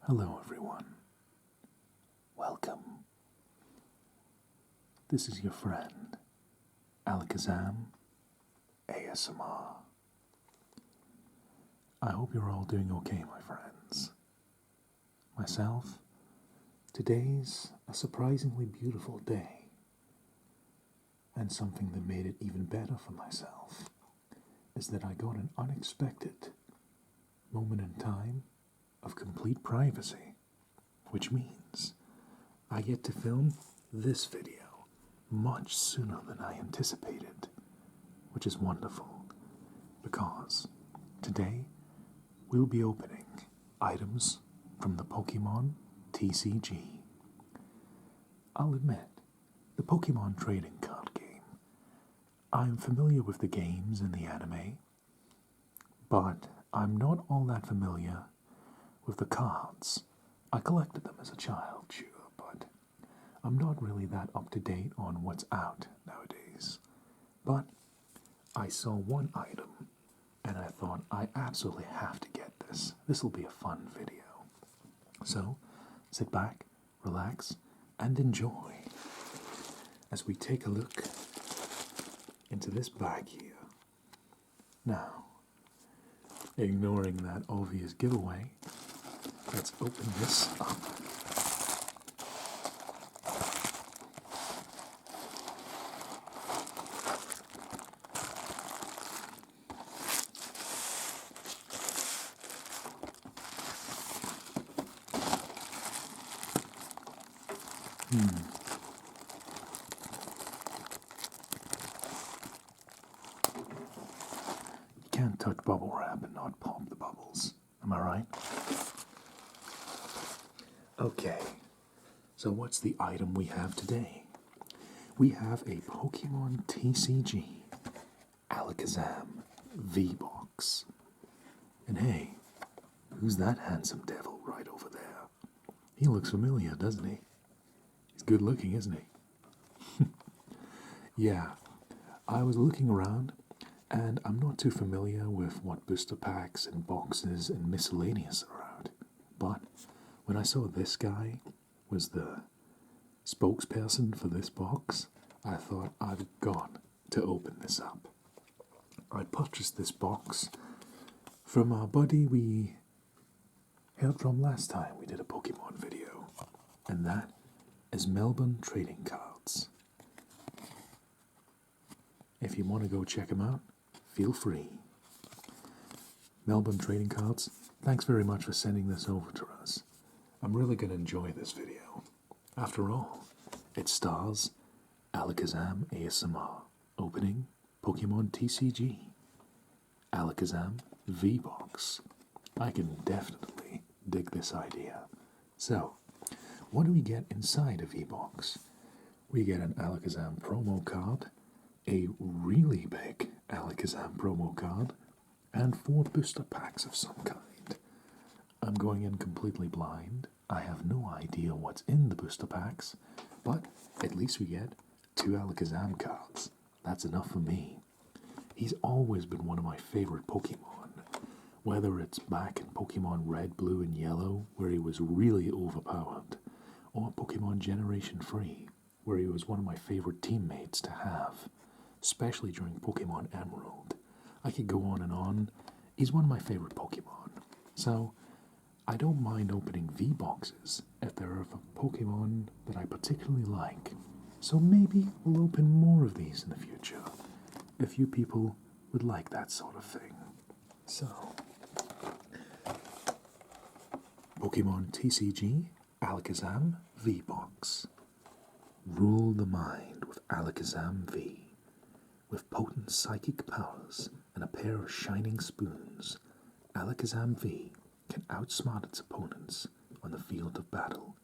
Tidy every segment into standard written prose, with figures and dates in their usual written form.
Hello everyone. Welcome. This is your friend, Alakazam ASMR. I hope you're all doing okay, my friends. Myself, today's a surprisingly beautiful day. And something that made it even better for myself is that I got an unexpected moment in time of complete privacy, which means I get to film this video much sooner than I anticipated, which is wonderful, because today we'll be opening items from the Pokémon TCG. I'll admit, the Pokémon trading card game, I'm familiar with the games and the anime, but I'm not all that familiar with the cards. I collected them as a child, sure, but I'm not really that up to date on what's out nowadays. But I saw one item and I thought I absolutely have to get this. This will be a fun video. So sit back, relax, and enjoy as we take a look into this bag here. Now, ignoring that obvious giveaway, let's open this up. You can't touch bubble wrap and not pop the bubbles. Am I right? Okay, so what's the item we have today? We have a Pokémon TCG Alakazam V box. And hey, who's that handsome devil right over there? He looks familiar, doesn't he? He's good looking, isn't he? Yeah, I was looking around and I'm not too familiar with what booster packs and boxes and miscellaneous are out, but when I saw this guy was the spokesperson for this box, I thought I've got to open this up. I purchased this box from our buddy we heard from last time we did a Pokemon video, and that is Melbourne Trading Cards. If you want to go check them out, feel free. Melbourne Trading Cards, thanks very much for sending this over to us. I'm really going to enjoy this video. After all, it stars Alakazam ASMR opening Pokémon TCG Alakazam V box. I can definitely dig this idea. So, what do we get inside a V box? We get an Alakazam promo card, a really big Alakazam promo card, and 4 booster packs of some kind. I'm going in completely blind. I have no idea what's in the booster packs, but at least we get 2 Alakazam cards. That's enough for me. He's always been one of my favorite Pokemon, whether it's back in Pokemon Red, Blue, and Yellow, where he was really overpowered, or Pokemon Generation 3, where he was one of my favorite teammates to have, especially during Pokemon Emerald. I could go on and on. He's one of my favorite Pokemon. So, I don't mind opening V-boxes if there are Pokemon that I particularly like. So maybe we'll open more of these in the future, if you people would like that sort of thing. So, Pokémon TCG Alakazam V-box. Rule the mind with Alakazam V. With potent psychic powers and a pair of shining spoons, Alakazam V can outsmart its opponents on the field of battle.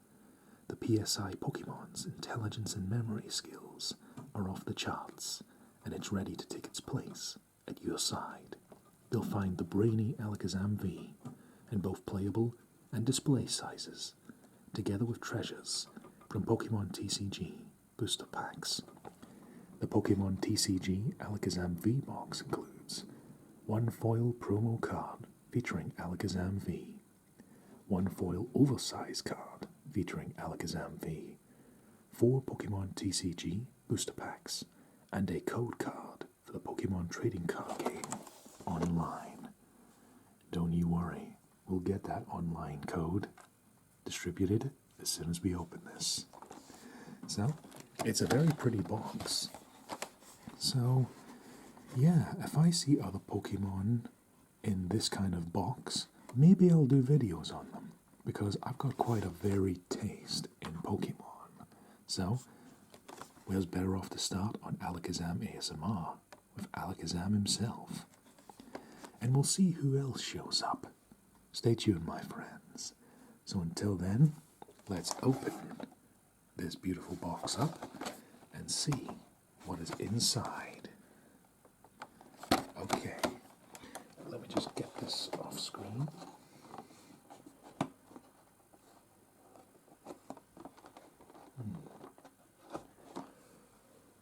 The PSI Pokemon's intelligence and memory skills are off the charts, and it's ready to take its place at your side. You'll find the brainy Alakazam V in both playable and display sizes, together with treasures from Pokémon TCG booster packs. The Pokémon TCG Alakazam V box includes 1 foil promo card featuring Alakazam V, one foil oversize card featuring Alakazam V, 4 Pokémon TCG booster packs, and a code card for the Pokémon trading card game online. Don't you worry, we'll get that online code distributed as soon as we open this. So, it's a very pretty box. So, yeah, if I see other Pokemon in this kind of box, maybe I'll do videos on them, because I've got quite a varied taste in Pokemon. So, where's better off to start on Alakazam ASMR with Alakazam himself? And we'll see who else shows up. Stay tuned, my friends. So until then, let's open this beautiful box up and see what is inside. Okay, let me just get this off screen.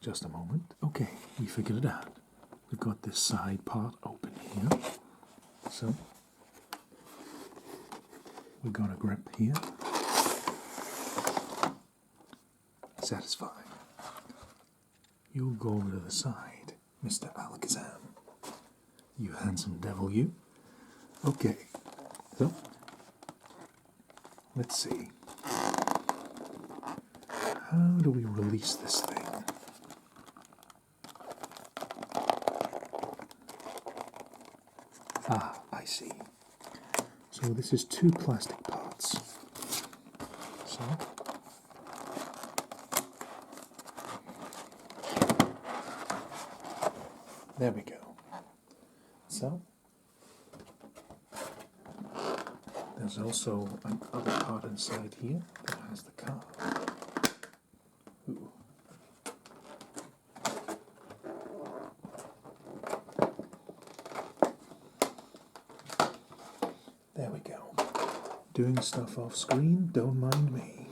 Just a moment. Okay, we figured it out. We've got this side part open here. So, we've got a grip here. Satisfying. You go over to the side, Mr. Alakazam. You handsome devil, you. Okay, so, let's see. How do we release this thing? Ah, I see. So this is 2 plastic parts. So, there we go. So, there's also another part inside here that has the card. Ooh. There we go. Doing stuff off screen, don't mind me.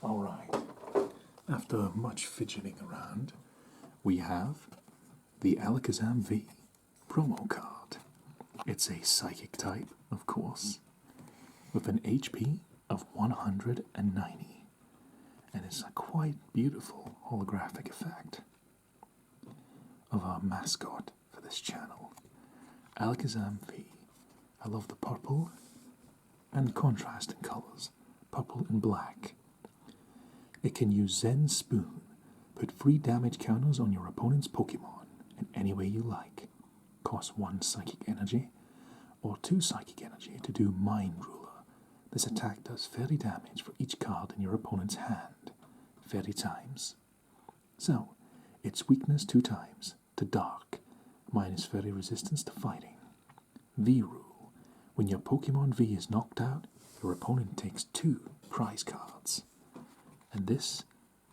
Alright. After much fidgeting around, we have the Alakazam V promo card. It's a psychic type, of course, with an HP of 190. And it's a quite beautiful holographic effect of our mascot for this channel, Alakazam V. I love the purple and contrasting colors, purple and black. It can use Zen Spoon, put free damage counters on your opponent's Pokemon in any way you like. Costs 1 psychic energy or 2 psychic energy to do Mind Ruler. This attack does fairy damage for each card in your opponent's hand, fairy times. So, its weakness 2 times to dark, minus fairy resistance to fighting. V rule. When your Pokemon V is knocked out, your opponent takes 2 prize cards. And this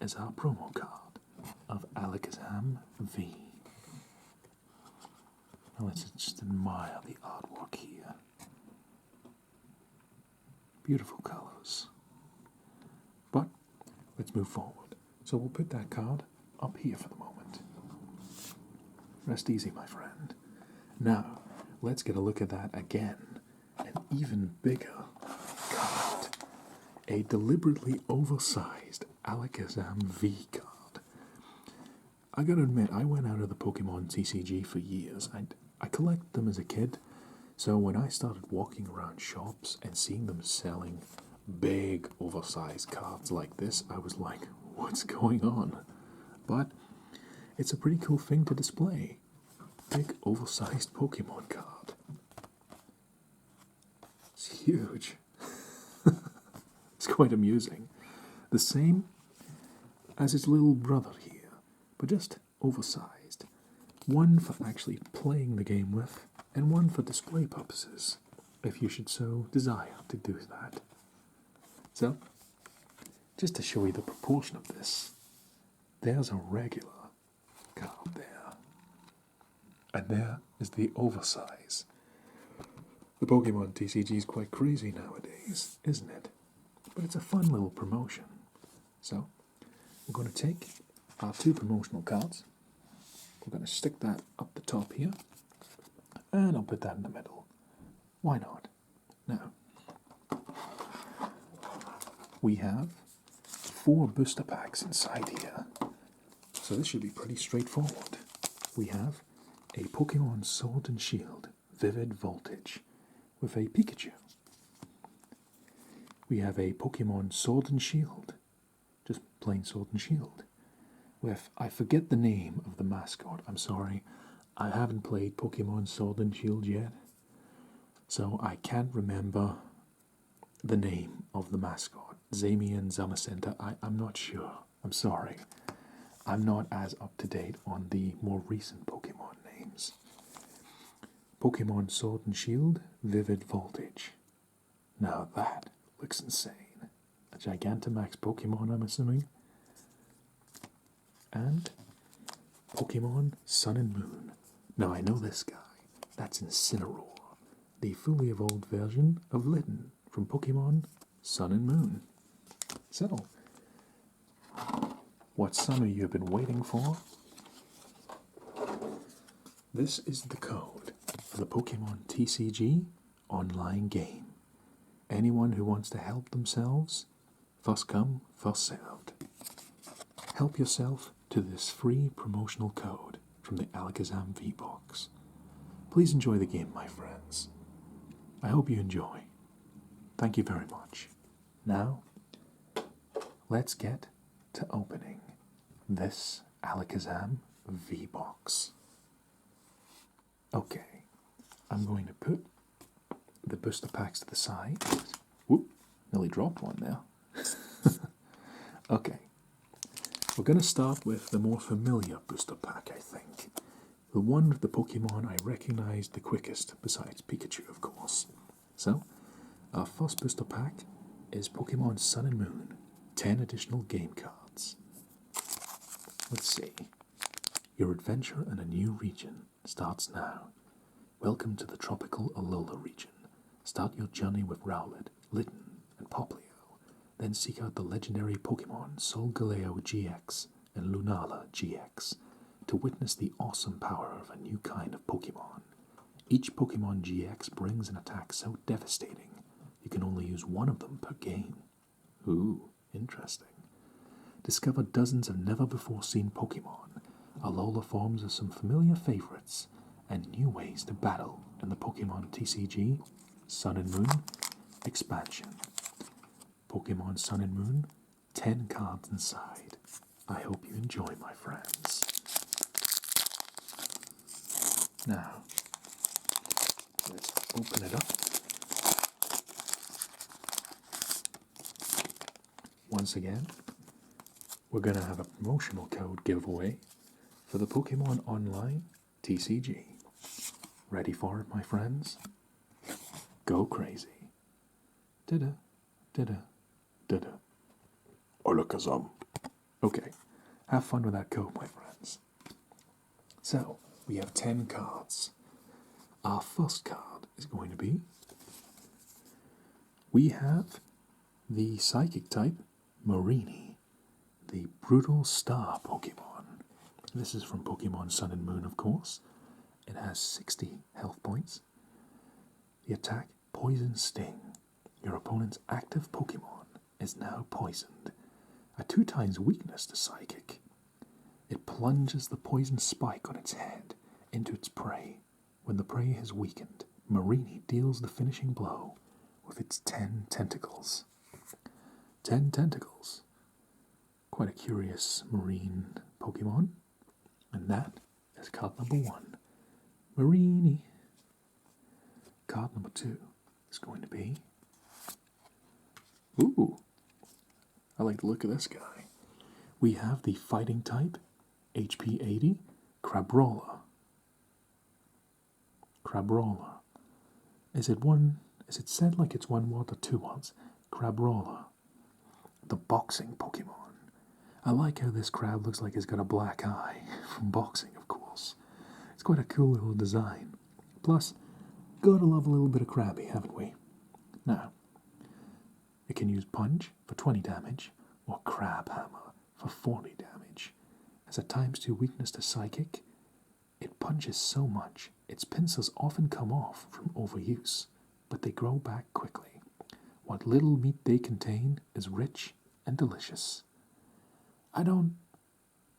is our promo card of Alakazam V. Now let's just admire the artwork here. Beautiful colors. But let's move forward. So we'll put that card up here for the moment. Rest easy, my friend. Now, let's get a look at that again. An even bigger card. A deliberately oversized Alakazam V card. I gotta admit, I went out of the Pokemon TCG for years. I collected them as a kid, so when I started walking around shops and seeing them selling big oversized cards like this, I was like, what's going on? But it's a pretty cool thing to display. Big oversized Pokemon card. It's huge. It's quite amusing. The same as its little brother here, but just oversized. One for actually playing the game with, and one for display purposes, if you should so desire to do that. So, just to show you the proportion of this, there's a regular card there. And there is the oversize. The Pokemon TCG is quite crazy nowadays, isn't it? But it's a fun little promotion. So, we're going to take our 2 promotional cards. We're going to stick that up the top here. And I'll put that in the middle. Why not? Now, we have 4 booster packs inside here, so this should be pretty straightforward. We have a Pokemon Sword and Shield Vivid Voltage with a Pikachu. We have a Pokemon Sword and Shield, just plain Sword and Shield, with, I forget the name of the mascot, I'm sorry, I haven't played Pokemon Sword and Shield yet, so I can't remember the name of the mascot. Zamian Zamacenta, I'm not sure, I'm sorry. I'm not as up to date on the more recent Pokemon names. Pokemon Sword and Shield Vivid Voltage. Now that looks insane. A Gigantamax Pokemon, I'm assuming. And Pokemon Sun and Moon. Now I know this guy. That's Incineroar, the fully evolved version of Litten from Pokemon Sun and Moon. So, what summer you've been waiting for? This is the code for the Pokemon TCG online game. Anyone who wants to help themselves, first come, first served. Help yourself to this free promotional code from the Alakazam V box. Please enjoy the game, my friends. I hope you enjoy. Thank you very much. Now, let's get to opening this Alakazam V box. Okay, I'm going to put the booster packs to the side. Whoop, nearly dropped one there. Okay, we're going to start with the more familiar booster pack, I think. The one with the Pokemon I recognized the quickest, besides Pikachu, of course. So, our first booster pack is Pokemon Sun and Moon, 10 additional game cards. Let's see. Your adventure in a new region starts now. Welcome to the tropical Alola region. Start your journey with Rowlet, Litten, and Poplio. Then seek out the legendary Pokemon Solgaleo GX and Lunala GX to witness the awesome power of a new kind of Pokemon. Each Pokemon GX brings an attack so devastating you can only use one of them per game. Ooh, interesting. Discover dozens of never-before-seen Pokemon, Alola forms of some familiar favorites, and new ways to battle in the Pokemon TCG Sun and Moon expansion. Pokemon Sun and Moon, 10 cards inside. I hope you enjoy, my friends. Now, let's open it up. Once again, we're going to have a promotional code giveaway for the Pokemon Online TCG. Ready for it, my friends? Go crazy. Da-da, da-da, da-da. Alakazam. Okay, have fun with that code, my friends. So, we have 10 cards. Our first card is going to be... We have the Psychic type Brainy, the Brutal Star Pokemon. This is from Pokemon Sun and Moon, of course. It has 60 health points. The attack, Poison Sting. Your opponent's active Pokemon is now poisoned. A 2x weakness to Psychic. It plunges the poison spike on its head into its prey. When the prey has weakened, Brainy deals the finishing blow with its 10 tentacles. 10 tentacles. Quite a curious marine Pokemon. And that is card number 1. Brainy. Card number 2 is going to be... Ooh, I like the look of this guy. We have the Fighting type, HP 80, Crabrawler. Crabrawler. Is it said like it's one word or two words? Crabrawler. The boxing Pokemon. I like how this crab looks like he's got a black eye, from boxing, of course. It's quite a cool little design. Plus, gotta love a little bit of Krabby, haven't we? Now, it can use Punch for 20 damage, or Crab Hammer for 40 damage. As a ×2 weakness to Psychic, it punches so much, its pincers often come off from overuse. but they grow back quickly. What little meat they contain is rich and delicious.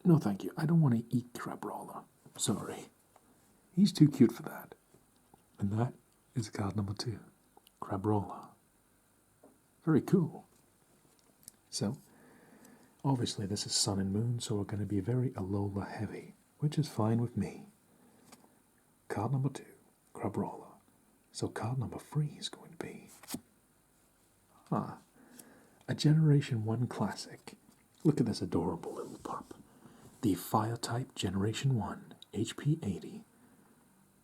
No thank you, I don't want to eat Crabrawler. Sorry. He's too cute for that. And that is card number 2, Crabrawler. Very cool. So, obviously this is Sun and Moon, so we're going to be very Alola heavy, which is fine with me. Card number 2, Crabrawler. So card number 3 is going to be a Generation 1 classic. Look at this adorable little pup. The Fire type Generation 1, HP 80.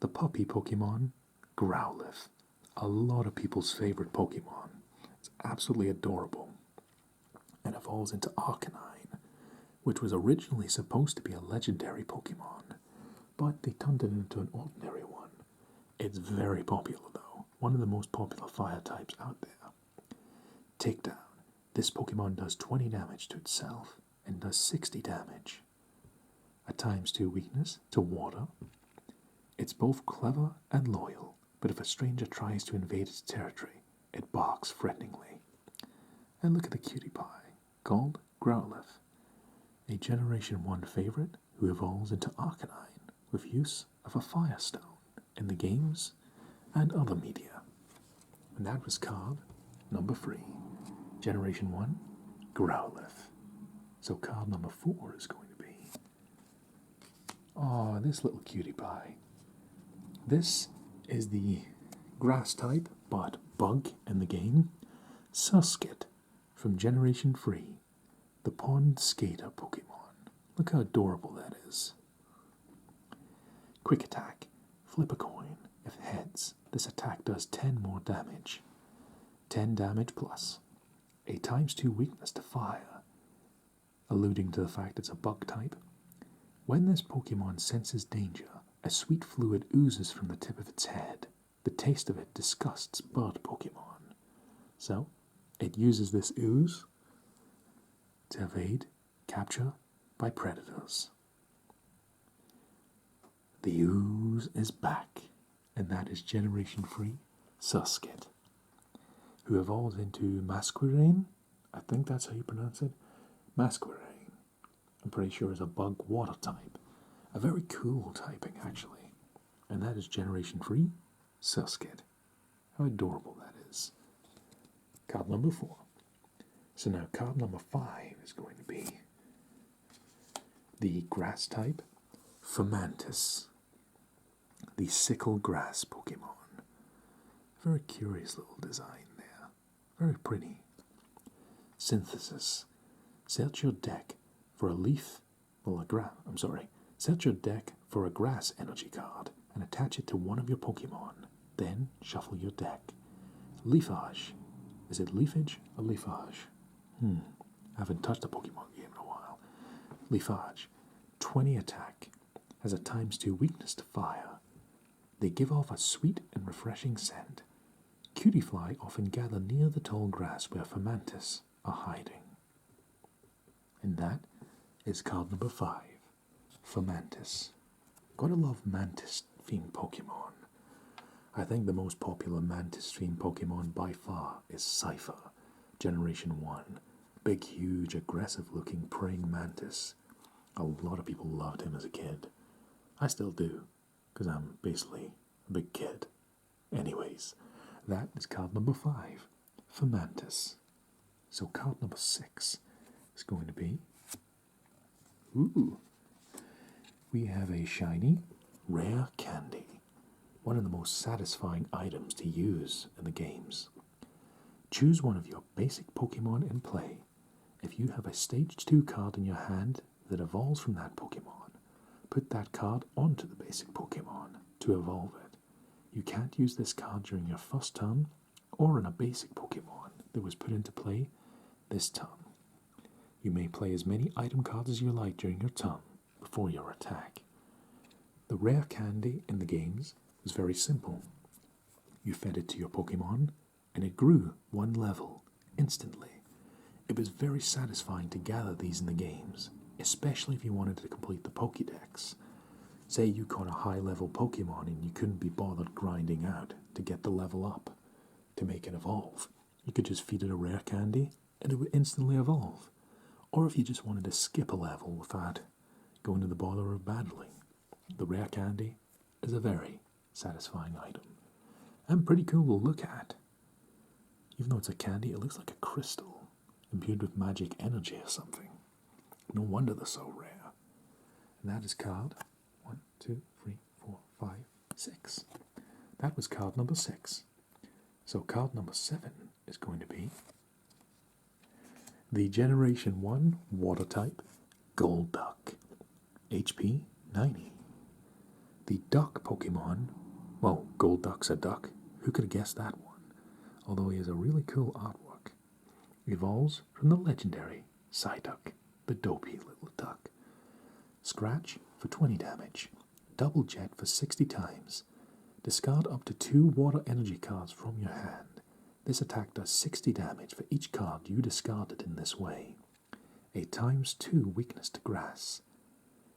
The puppy Pokemon, Growlithe. A lot of people's favorite Pokemon. It's absolutely adorable. And evolves into Arcanine, which was originally supposed to be a legendary Pokemon, but they turned it into an ordinary one. It's very popular though, one of the most popular fire types out there. Takedown. This Pokemon does 20 damage to itself and does 60 damage. A ×2 weakness to water. It's both clever and loyal, but if a stranger tries to invade its territory, it barks threateningly. And look at the cutie pie, called Growlithe, a Generation 1 favorite who evolves into Arcanine with use of a Firestone in the games and other media. And that was card number 3, Generation 1, Growlithe. So card number 4 is going to be, this little cutie pie. This is the grass type, but bug in the game, Surskit from Generation 3, the Pond Skater Pokemon. Look how adorable that is. Quick attack. Flip a coin. If heads, this attack does 10 more damage. 10 damage plus. A ×2 weakness to fire, alluding to the fact it's a bug type. When this Pokemon senses danger, a sweet fluid oozes from the tip of its head. The taste of it disgusts bird Pokemon. So, it uses this ooze to evade capture by predators. The ooze is back, and that is Generation 3 Surskit, who evolves into Masquerain. I think that's how you pronounce it. Masquerain. I'm pretty sure is a bug water type. A very cool typing, actually. And that is Generation 3 Surskit. How adorable that is. Card number 4. So now card number 5 is going to be the grass type Fomantis, the sickle grass Pokemon. Very curious little design there. Very pretty. Synthesis. Search your deck for a leaf, search your deck for a grass energy card and attach it to one of your Pokemon. Then shuffle your deck. Leafage. Is it leafage or leafage? I haven't touched a Pokemon game in a while. Leafage. 20 attack. Has a ×2 weakness to fire. They give off a sweet and refreshing scent. Cutiefly often gather near the tall grass where Fomantis are hiding. And that is card number 5, Fomantis. Gotta love mantis-themed Pokemon. I think the most popular mantis-themed Pokemon by far is Cypher, Generation 1. Big, huge, aggressive-looking praying mantis. A lot of people loved him as a kid. I still do, because I'm basically a big kid. Anyways, that is card number 5, Fomantis. So card number 6 is going to be, we have a shiny, rare candy. One of the most satisfying items to use in the games. Choose one of your basic Pokemon in play. If you have a Stage 2 card in your hand that evolves from that Pokemon, put that card onto the basic Pokemon to evolve it. You can't use this card during your first turn or in a basic Pokemon that was put into play this turn. You may play as many item cards as you like during your turn before your attack. The rare candy in the games was very simple. You fed it to your Pokemon and it grew 1 level instantly. It was very satisfying to gather these in the games, especially if you wanted to complete the Pokédex. Say you caught a high level Pokemon and you couldn't be bothered grinding out to get the level up. to make it evolve. You could just feed it a rare candy and it would instantly evolve. Or if you just wanted to skip a level without going to the bother of battling, the rare candy is a very satisfying item. And pretty cool to look at. Even though it's a candy, it looks like a crystal, imbued with magic energy or something. No wonder they're so rare. And that is card 1, 2, 3, 4, 5, 6. That was card number 6. So card number 7 is going to be the Generation 1 Water type Gold Duck, HP 90. The Duck Pokemon, well, Gold Duck's a duck. Who could have guessed that one? Although he has a really cool artwork. Evolves from the legendary Psyduck, the dopey little duck. Scratch for 20 damage. Double Jet for 60 times. Discard up to 2 water energy cards from your hand. This attack does 60 damage for each card you discarded in this way. A ×2 weakness to grass.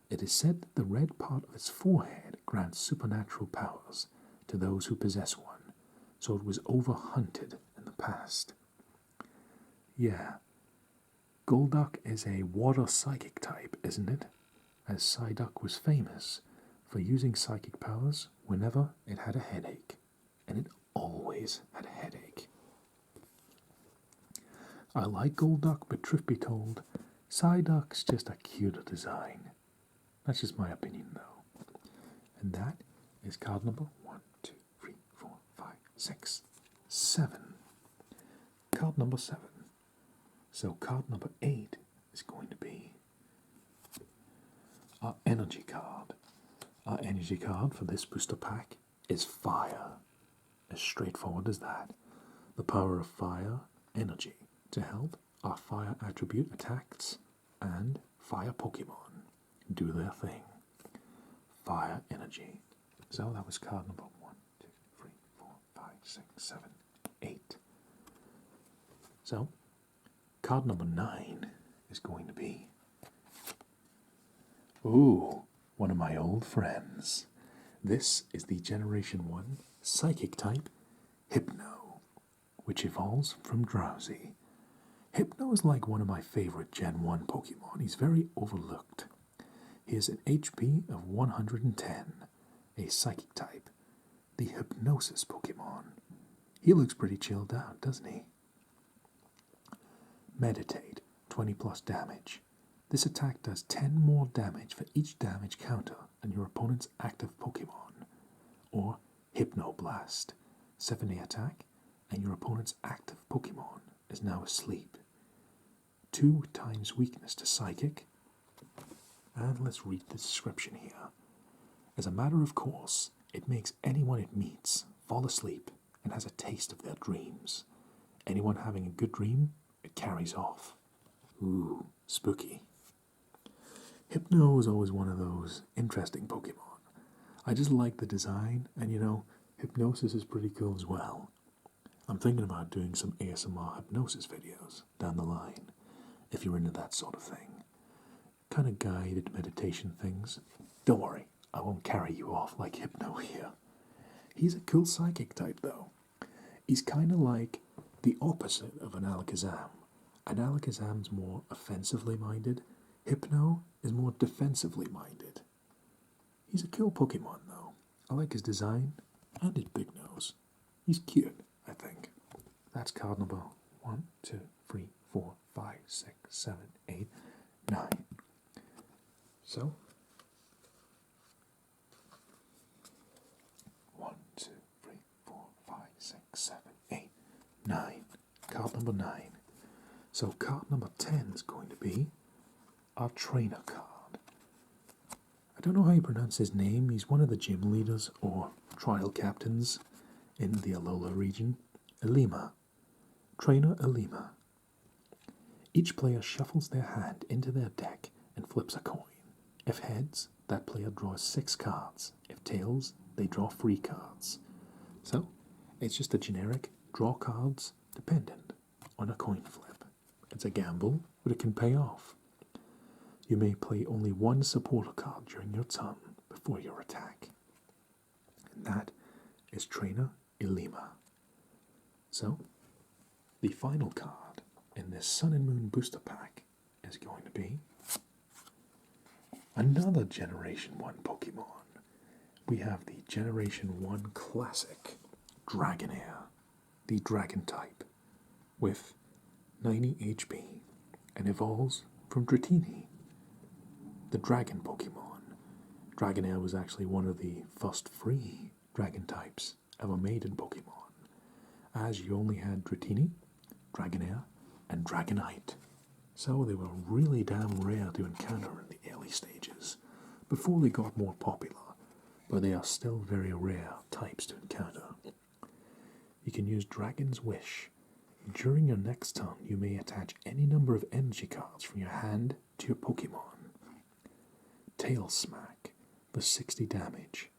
It is said that the red part of its forehead grants supernatural powers to those who possess one, so it was overhunted in the past. Yeah, Golduck is a water psychic type, isn't it? As Psyduck was famous for using psychic powers whenever it had a headache, and it always had a headache. I like Golduck, but truth be told, Psyduck's just a cuter design. That's just my opinion, though. And that is card number 1, 2, 3, 4, 5, 6, 7. Card number 7. So card number 8 is going to be our energy card. Our energy card for this booster pack is Fire. As straightforward as that. The power of Fire, energy, to help our Fire attribute attacks and Fire Pokemon do their thing. Fire energy. So that was card number 1, 2, 3, 4, 5, 6, 7, 8. So, card number 9 is going to be, ooh, one of my old friends. This is the Generation 1 Psychic type Hypno, which evolves from Drowsy. Hypno is like one of my favorite Gen 1 Pokemon. He's very overlooked. He has an HP of 110, a Psychic type, the Hypnosis Pokemon. He looks pretty chilled out, doesn't he? Meditate, 20 plus damage. This attack does 10 more damage for each damage counter on your opponent's active Pokemon. Or Hypnoblast, 70 attack, and your opponent's active Pokemon is now asleep. 2 times weakness to Psychic. And let's read the description here. As a matter of course, it makes anyone it meets fall asleep and has a taste of their dreams. Anyone having a good dream, it carries off. Ooh, spooky. Hypno is always one of those interesting Pokemon. I just like the design, and Hypnosis is pretty cool as well. I'm thinking about doing some ASMR hypnosis videos down the line, if you're into that sort of thing. Kind of guided meditation things. Don't worry, I won't carry you off like Hypno here. He's a cool psychic type, though. He's kind of like the opposite of an Alakazam. An Alakazam's more offensively minded. Hypno is more defensively minded. He's a cool Pokemon, though. I like his design and his big nose. He's cute, I think. That's card number 1, 2, 3, 4, 5, 6, 7, 8, 9. So, 1, 2, 3, 4, 5, 6, 7, 8, 9. Card number 9. So card number 10 is going to be our trainer card. I don't know how you pronounce his name. He's one of the gym leaders or trial captains in the Alola region. Elima. Trainer Elima. Each player shuffles their hand into their deck and flips a coin. If heads, that player draws 6 cards. If tails, they draw 3 cards. So, it's just a generic draw cards dependent on a coin flip. It's a gamble, but it can pay off. You may play only 1 supporter card during your turn before your attack. And that is Trainer Elima. So, the final card in this Sun and Moon booster pack is going to be another Generation 1 Pokemon. We have the Generation 1 Classic Dragonair, the Dragon type, with 90 HP, and evolves from Dratini, the Dragon Pokemon. Dragonair was actually one of the first free Dragon types ever made in Pokemon, as you only had Dratini, Dragonair, and Dragonite. So they were really damn rare to encounter in the early stages, before they got more popular, but they are still very rare types to encounter. You can use Dragon's Wish. During your next turn, you may attach any number of energy cards from your hand to your Pokemon. Tail Smack for 60 damage,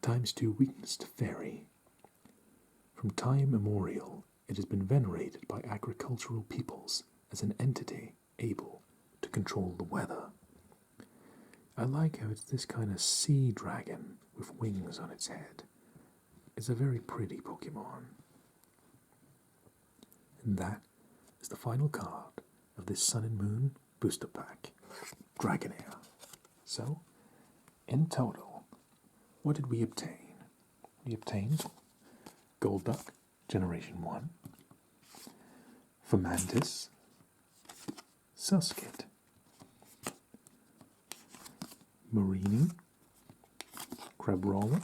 ×2 weakness to Fairy. From time immemorial, it has been venerated by agricultural peoples as an entity able to control the weather. I like how it's this kind of sea dragon with wings on its head. It's a very pretty Pokemon. And that is the final card of this Sun and Moon booster pack, Dragonair. So, in total, what did we obtain? We obtained Golduck, Generation 1, Fomantis, Suskit, Marini, Crabrawler,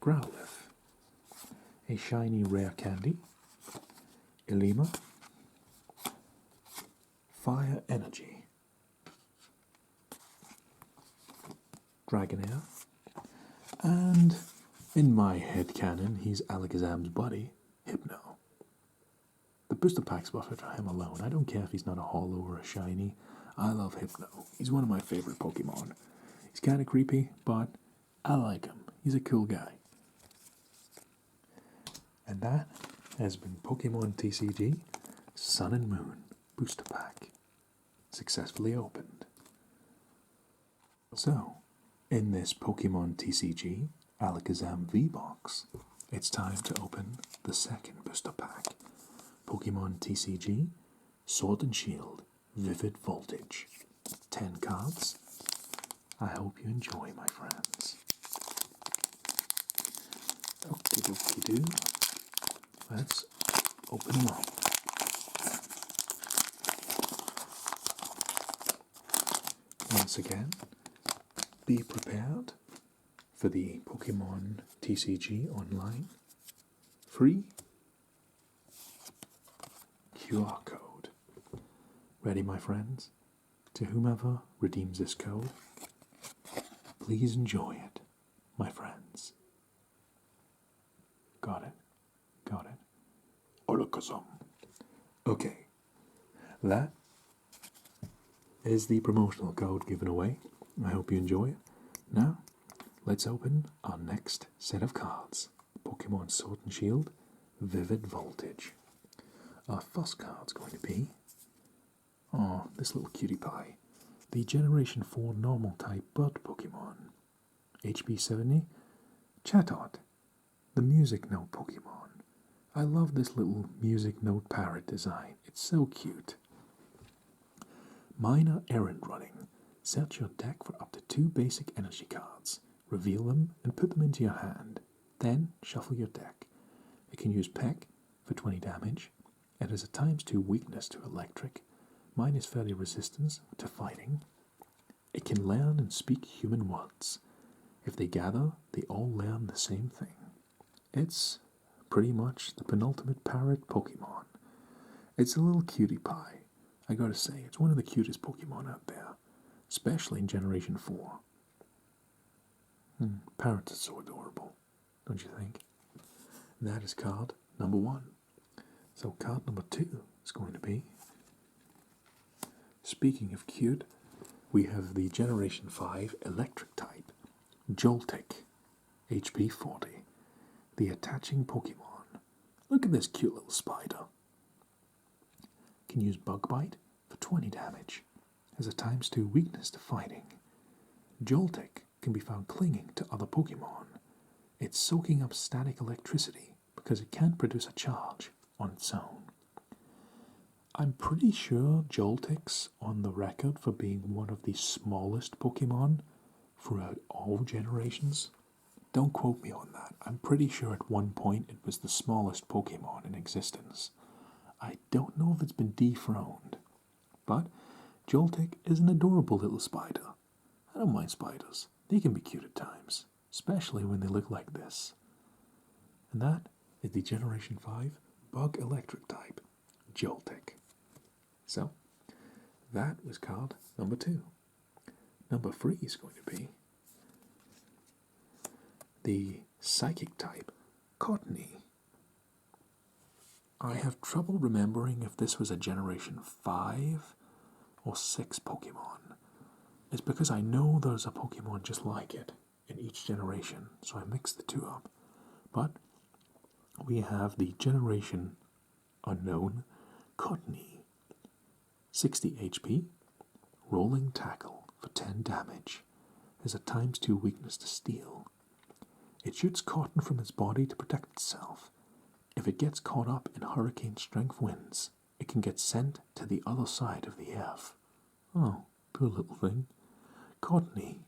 Growlithe, a shiny rare candy, Ilima, Fire Energy, Dragonair, and in my headcanon, he's Alakazam's buddy, Hypno. The booster pack's worth it for him alone. I don't care if he's not a holo or a shiny. I love Hypno. He's one of my favorite Pokemon. He's kind of creepy, but I like him. He's a cool guy. And that has been Pokemon TCG Sun and Moon booster pack, successfully opened. So, in this Pokemon TCG Alakazam V box, it's time to open the second booster pack, Pokemon TCG Sword and Shield Vivid Voltage. 10 cards. I hope you enjoy, my friends. Okie dokie doo. Let's open them up. Once again, be prepared for the Pokemon TCG Online free QR code. Ready, my friends? To whomever redeems this code, please enjoy it, my friends. Got it? Got it. Alakazam. Okay. That is the promotional code given away. I hope you enjoy it. Now, let's open our next set of cards. Pokemon Sword and Shield Vivid Voltage. Our first card's going to be, this little cutie pie, the Generation 4 Normal type Bird Pokemon. HP 70, Chatot, the Music Note Pokemon. I love this little Music Note parrot design. It's so cute. Minor Errand Running. Search your deck for up to 2 basic energy cards. Reveal them and put them into your hand. Then shuffle your deck. It can use Peck for 20 damage. It has a ×2 weakness to electric, -30 resistance to fighting. It can learn and speak human words. If they gather, they all learn the same thing. It's pretty much the penultimate parrot Pokemon. It's a little cutie pie. I gotta say, it's one of the cutest Pokemon out there, especially in Generation 4. Parrots are so adorable, don't you think? That is card number 1. So card number 2 is going to be, speaking of cute, we have the Generation 5 Electric type, Joltik, HP 40, the attaching Pokemon. Look at this cute little spider. Can use Bug Bite for 20 damage. Has a ×2 weakness to fighting. Joltik can be found clinging to other Pokemon. It's soaking up static electricity, but because it can't produce a charge on its own. I'm pretty sure Joltik's on the record for being one of the smallest Pokemon throughout all generations. Don't quote me on that. I'm pretty sure at one point it was the smallest Pokemon in existence. I don't know if it's been dethroned, but Joltik is an adorable little spider. I don't mind spiders. They can be cute at times, especially when they look like this. And that is the Generation 5 Bug Electric type, Joltik. So, that was card number 2. Number 3 is going to be the Psychic type, Cottony. I have trouble remembering if this was a Generation 5 or 6 Pokemon. It's because I know there's a Pokemon just like it in each generation, so I mixed the two up. But we have the Generation Unknown Cottony. 60 HP, rolling tackle for 10 damage, has a ×2 weakness to steel. It shoots cotton from its body to protect itself. If it gets caught up in hurricane strength winds, it can get sent to the other side of the earth. Oh, poor little thing. Cottony.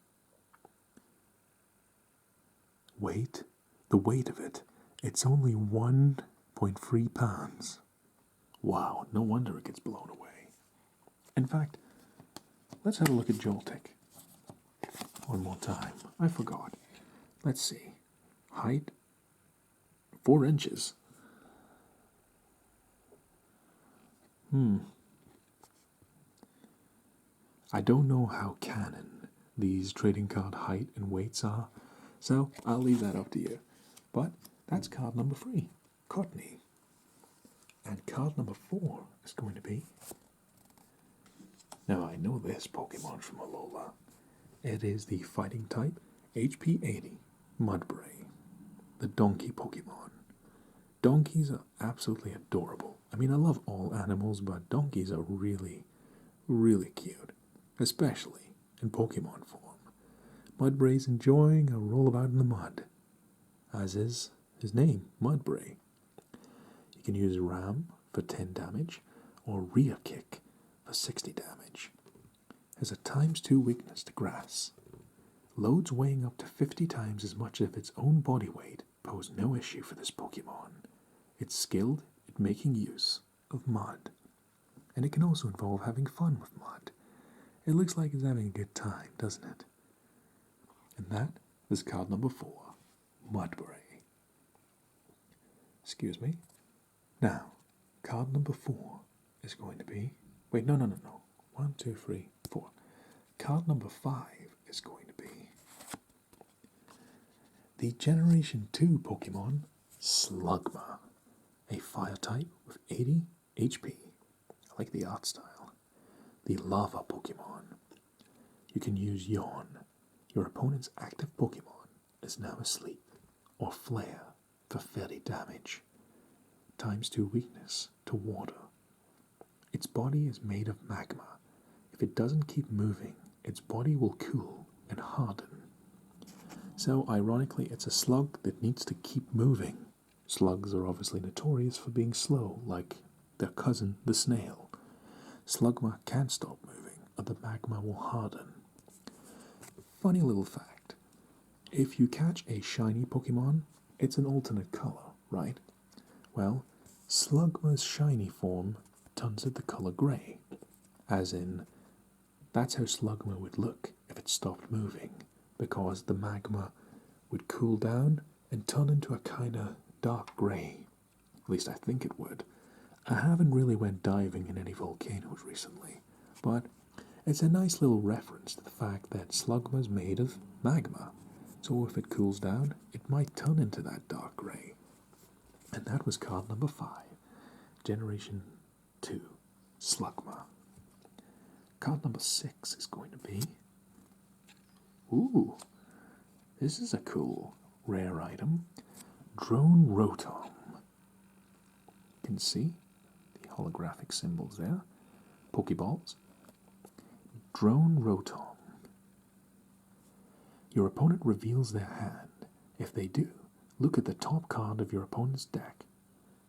Weight? The weight of it, it's only 1.3 pounds. Wow, no wonder it gets blown away. In fact, let's have a look at Joltik one more time. I forgot. Let's see. Height, 4 inches. I don't know how canon these trading card height and weights are, so I'll leave that up to you. But that's card number 3, Cottony. And card number 4 is going to be... Now I know this Pokemon from Alola. It is the fighting type, HP 80, Mudbray, the donkey Pokemon. Donkeys are absolutely adorable. I mean, I love all animals, but donkeys are really, really cute, especially in Pokemon form. Mudbray's enjoying a rollabout in the mud, as is his name, Mudbray. You can use Ram for 10 damage, or Rear Kick for 60 damage. Has a ×2 weakness to grass. Loads weighing up to 50 times as much of its own body weight pose no issue for this Pokemon. It's skilled at making use of mud. And it can also involve having fun with mud. It looks like it's having a good time, doesn't it? And that is card number 4, Mudbray. Excuse me. Now, card number 4 is going to be... Wait, no. 1, 2, 3, 4. Card number 5 is going to be the Generation 2 Pokemon, Slugma. A fire type with 80 HP. I like the art style. The Lava Pokemon. You can use Yawn. Your opponent's active Pokemon is now asleep. Or Flare for 30 damage. ×2 weakness to water. Its body is made of magma. If it doesn't keep moving, its body will cool and harden. So, ironically, it's a slug that needs to keep moving. Slugs are obviously notorious for being slow, like their cousin, the snail. Slugma can't stop moving, or the magma will harden. Funny little fact. If you catch a shiny Pokemon, it's an alternate color, right? Well, Slugma's shiny form turns it the color grey, as in, that's how Slugma would look if it stopped moving, because the magma would cool down and turn into a kind of dark grey. At least I think it would. I haven't really went diving in any volcanoes recently, but it's a nice little reference to the fact that Slugma's made of magma, so if it cools down, it might turn into that dark grey. And that was card number 5, Generation 2, Slugma. Card number 6 is going to be... Ooh, this is a cool, rare item. Drone Rotom. You can see the holographic symbols there. Pokeballs. Drone Rotom. Your opponent reveals their hand. If they do, look at the top card of your opponent's deck.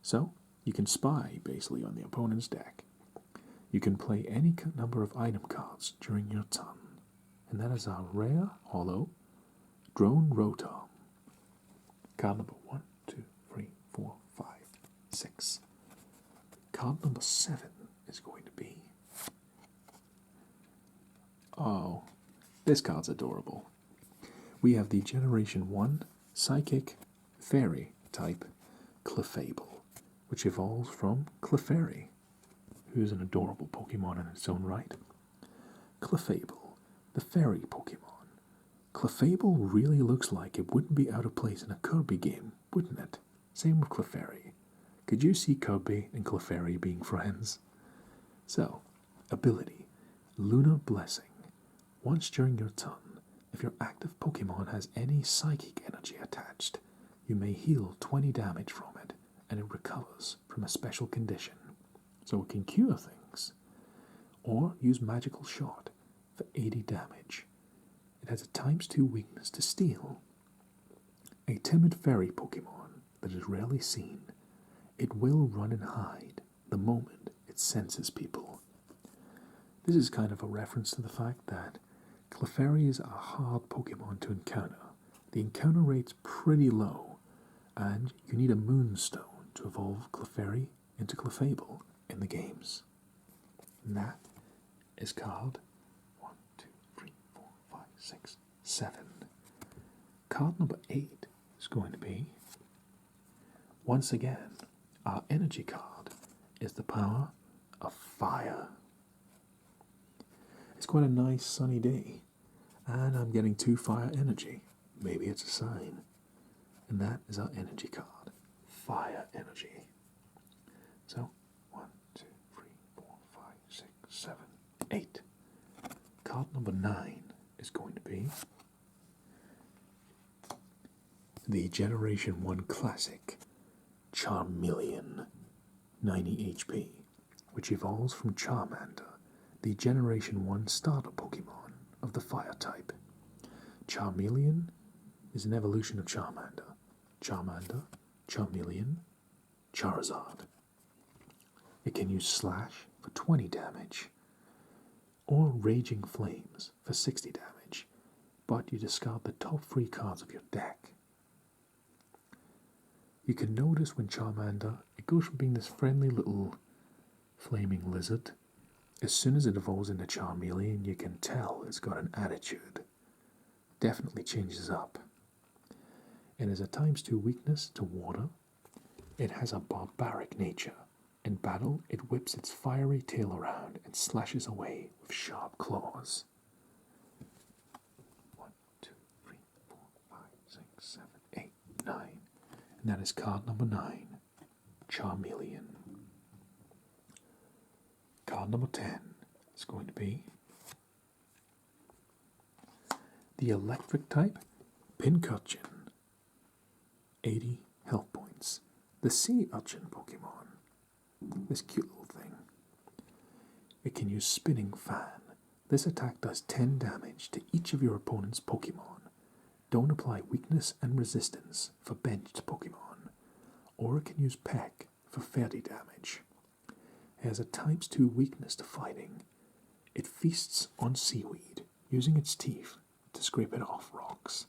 So, you can spy, basically, on the opponent's deck. You can play any number of item cards during your turn. And that is our rare, holo, Drone Rotom. Card number 1, 2, 3, 4, 5, 6. Card number 7 is going to be... Oh, this card's adorable. We have the Generation 1 Psychic Fairy type Clefable, which evolves from Clefairy, who is an adorable Pokemon in its own right. Clefable, the Fairy Pokemon. Clefable really looks like it wouldn't be out of place in a Kirby game, wouldn't it? Same with Clefairy. Could you see Kirby and Clefairy being friends? So, ability, Lunar Blessing. Once during your turn, if your active Pokemon has any psychic energy attached, you may heal 20 damage from it, and it recovers from a special condition. So it can cure things. Or use Magical Shot for 80 damage. It has a ×2 weakness to Steel. A timid fairy Pokemon that is rarely seen. It will run and hide the moment it senses people. This is kind of a reference to the fact that Clefairy are a hard Pokemon to encounter. The encounter rate's pretty low, and you need a Moonstone to evolve Clefairy into Clefable in the games. And that is card 1, 2, 3, 4, 5, 6, 7. Card number 8 is going to be, once again, our energy card is the power of fire. It's quite a nice sunny day, and I'm getting 2 fire energy. Maybe it's a sign. And that is our energy card, fire energy. So, 1, 2, 3, 4, 5, 6, 7, 8. Card number 9 is going to be the Generation 1 Classic Charmeleon, 90 HP, which evolves from Charmander, the Generation 1 starter Pokemon of the Fire type. Charmeleon is an evolution of Charmander. Charmander, Charmeleon, Charizard. It can use Slash for 20 damage, or Raging Flames for 60 damage, but you discard the top 3 cards of your deck. You can notice when Charmander, it goes from being this friendly little flaming lizard. As soon as it evolves into Charmeleon, you can tell it's got an attitude. Definitely changes up. It has a ×2 weakness to water. It has a barbaric nature. In battle, it whips its fiery tail around and slashes away with sharp claws. 1, 2, 3, 4, 5, 6, 7, 8, 9. And that is card number 9, Charmeleon. Card number 10 is going to be the electric type Pincurchin, 80 health points. The sea urchin Pokemon, this cute little thing. It can use Spinning Fan. This attack does 10 damage to each of your opponent's Pokemon. Don't apply weakness and resistance for benched Pokemon, or it can use Peck for 30 damage. It has a ×2 weakness to fighting. It feasts on seaweed, using its teeth to scrape it off rocks.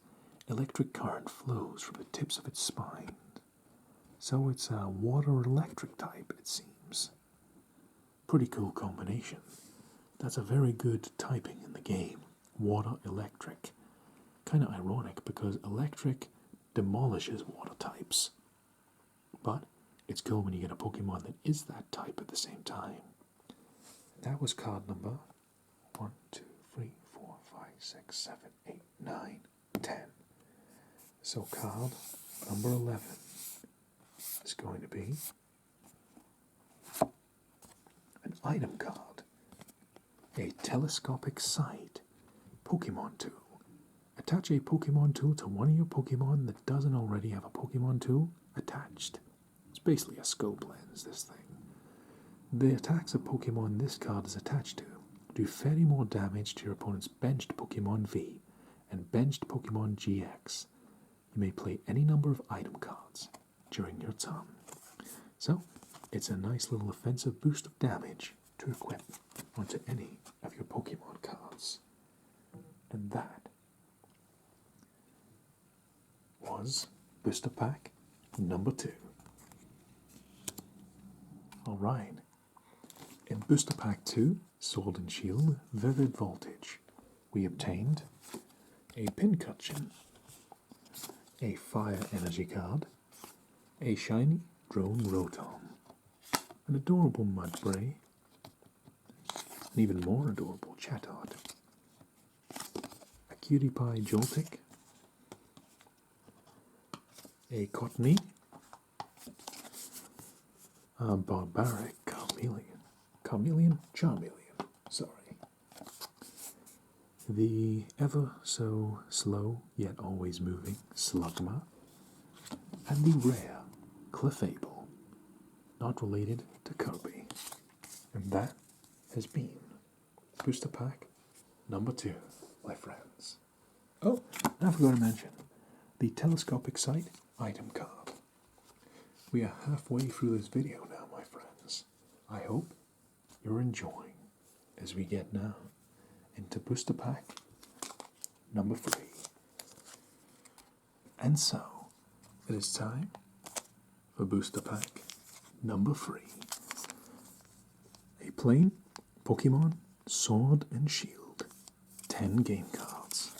Electric current flows from the tips of its spine. So it's a water-electric type, it seems. Pretty cool combination. That's a very good typing in the game. Water-electric. Kind of ironic because electric demolishes water types. But it's cool when you get a Pokemon that is that type at the same time. That was card number 1, 2, 3, 4, 5, 6, 7, 8, 9, 10. So card number 11 is going to be an item card. A telescopic sight Pokemon tool. Attach a Pokemon tool to one of your Pokemon that doesn't already have a Pokemon tool attached. It's basically a scope lens, this thing. The attacks of Pokemon this card is attached to do 30 more damage to your opponent's benched Pokemon V and benched Pokemon GX. You may play any number of item cards during your turn. So, it's a nice little offensive boost of damage to equip onto any of your Pokemon cards. And that was Booster Pack number 2. Alright, in Booster Pack 2, Sword and Shield, Vivid Voltage, we obtained a Pincushion, a Fire Energy card, a shiny Drone Rotom, an adorable Mudbray, an even more adorable Chatot, a Cutie Pie Joltik, a Cottony, a Barbaric Charmeleon, sorry. The ever so slow yet always moving Slugma, and the rare Clefable, not related to Kirby. And that has been Booster Pack number 2, my friends. Oh, I forgot to mention the telescopic sight item card. We are halfway through this video now, my friends. I hope you're enjoying as we get now into Booster Pack number 3. And so, it is time for Booster Pack number 3. A plain Pokemon Sword and Shield, 10 game cards.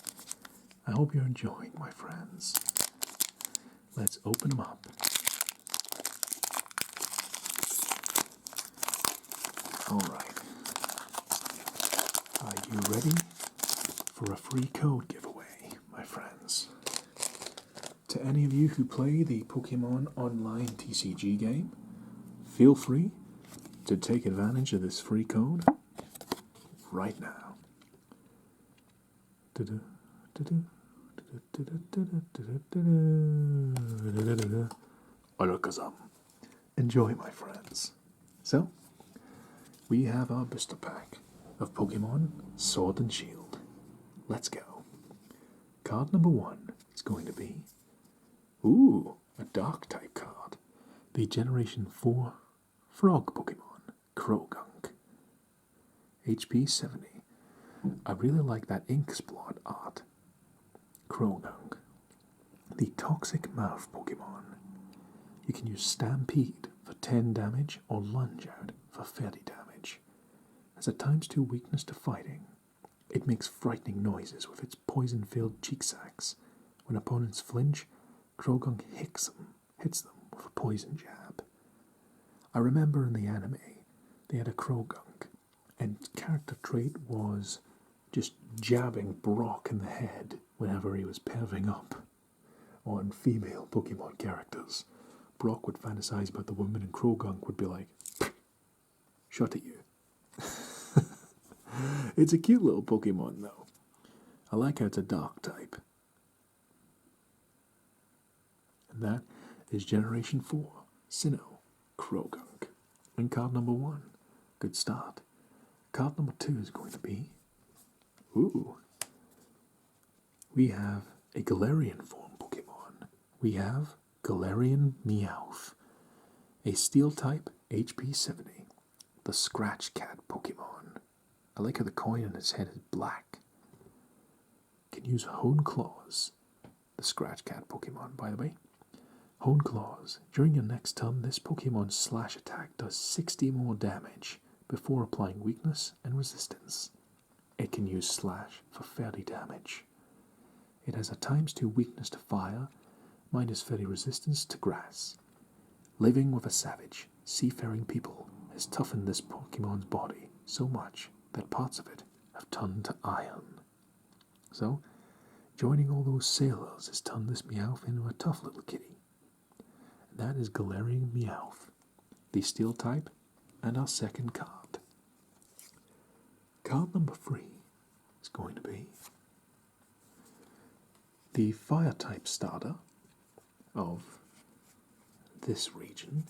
I hope you're enjoying, my friends. Let's open them up. Alright. Are you ready for a free code giveaway, my friends? To any of you who play the Pokemon Online TCG game, feel free to take advantage of this free code right now. Alakazam. Enjoy, my friends. So, we have our booster pack of Pokemon Sword and Shield. Let's go. Card number 1 is going to be, a Dark type card. The Generation 4 Frog Pokemon, Krogunk. HP 70. I really like that ink splot art. Krogunk. The Toxic Mouth Pokemon. You can use Stampede for 10 damage or Lunge Out for 30 damage. Has a ×2 weakness to fighting. It makes frightening noises with its poison-filled cheek sacs. When opponents flinch, Krogunk hits them with a poison jab. I remember in the anime, they had a Krogunk, and character trait was just jabbing Brock in the head whenever he was perving up on female Pokemon characters. Brock would fantasize about the woman, and Krogunk would be like, shut at you. It's a cute little Pokemon, though. I like how it's a Dark type. And that is Generation 4, Sinnoh, Krogunk. And card number 1, good start. Card number 2 is going to be, we have a Galarian form Pokemon. We have Galarian Meowth, a Steel type, HP 70, the Scratch Cat Pokemon. I like how the coin on its head is black. Can use Hone Claws, the Scratch Cat Pokemon, by the way. Hone Claws. During your next turn, this Pokemon's slash attack does 60 more damage before applying weakness and resistance. It can use Slash for 30 damage. It has a ×2 weakness to fire, -30 resistance to grass. Living with a savage, seafaring people has toughened this Pokemon's body so much that parts of it have turned to iron. So, joining all those sailors has turned this Meowth into a tough little kitty. And that is Galarian Meowth, the Steel type, and our second card. Card number 3 is going to be the Fire type starter of this region.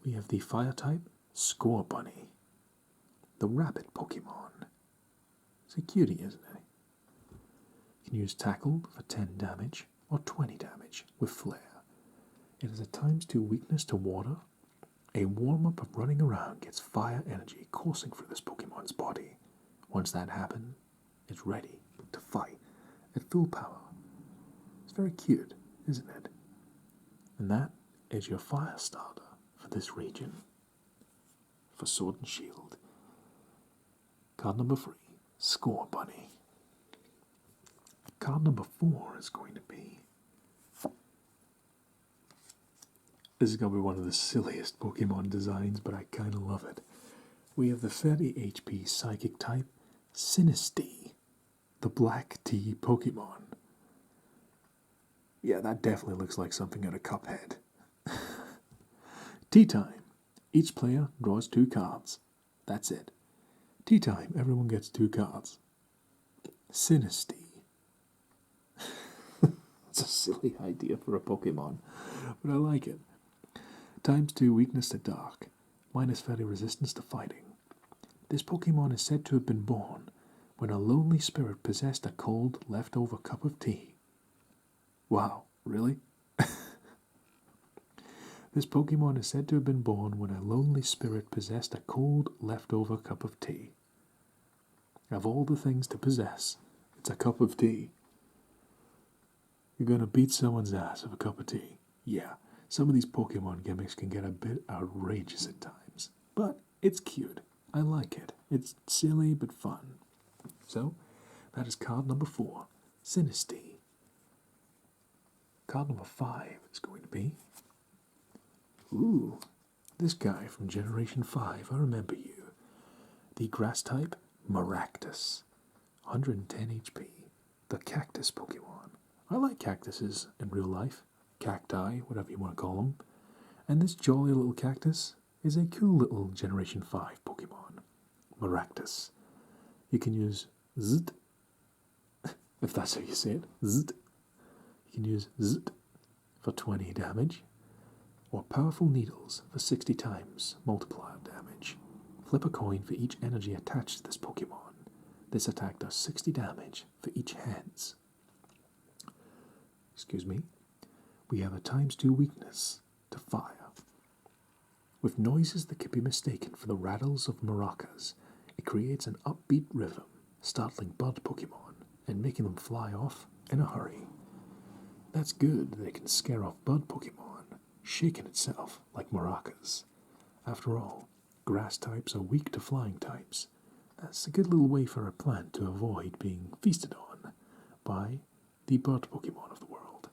We have the Fire type Score Bunny, the Rabbit Pokemon. It's a cutie, isn't it? You can use Tackle for 10 damage or 20 damage with Flare. It has a ×2 weakness to water. A warm-up of running around gets fire energy coursing through this Pokemon's body. Once that happens, it's ready to fight at full power. It's very cute, isn't it? And that is your fire starter for this region. For Sword and Shield. Card number 3, Score Bunny. Card number 4 is going to be... This is going to be one of the silliest Pokemon designs, but I kind of love it. We have the 30 HP Psychic type, Sinistea, the Black Tea Pokemon. Yeah, that definitely looks like something out of Cuphead. Tea time. Each player draws 2 cards. That's it. Tea time, everyone gets 2 cards. Sinistea. It's a silly idea for a Pokemon, but I like it. ×2 weakness to dark, -30 resistance to fighting. This Pokemon is said to have been born when a lonely spirit possessed a cold, leftover cup of tea. Wow, really? This Pokemon is said to have been born when a lonely spirit possessed a cold, leftover cup of tea. Of all the things to possess, it's a cup of tea. You're gonna beat someone's ass with a cup of tea. Yeah, some of these Pokemon gimmicks can get a bit outrageous at times, but it's cute. I like it. It's silly but fun. So, that is card number 4, Sinistea. Card number 5 is going to be... Ooh, this guy from Generation 5, I remember you. The Grass type, Maractus. 110 HP. The Cactus Pokemon. I like cactuses in real life. Cacti, whatever you want to call them. And this jolly little cactus is a cool little Generation 5 Pokemon. Maractus. You can use Zt, if that's how you say it. Zt. You can use Zt for 20 damage, or Powerful Needles for 60 times multiplier damage. Flip a coin for each energy attached to this Pokemon. This attack does 60 damage for each heads. Excuse me. We have a ×2 weakness to fire. With noises that could be mistaken for the rattles of maracas, it creates an upbeat rhythm, startling bud Pokemon and making them fly off in a hurry. That's good that it can scare off bud Pokemon, shaking itself like maracas. After all, grass types are weak to flying types. That's a good little way for a plant to avoid being feasted on by the bud Pokemon of the world.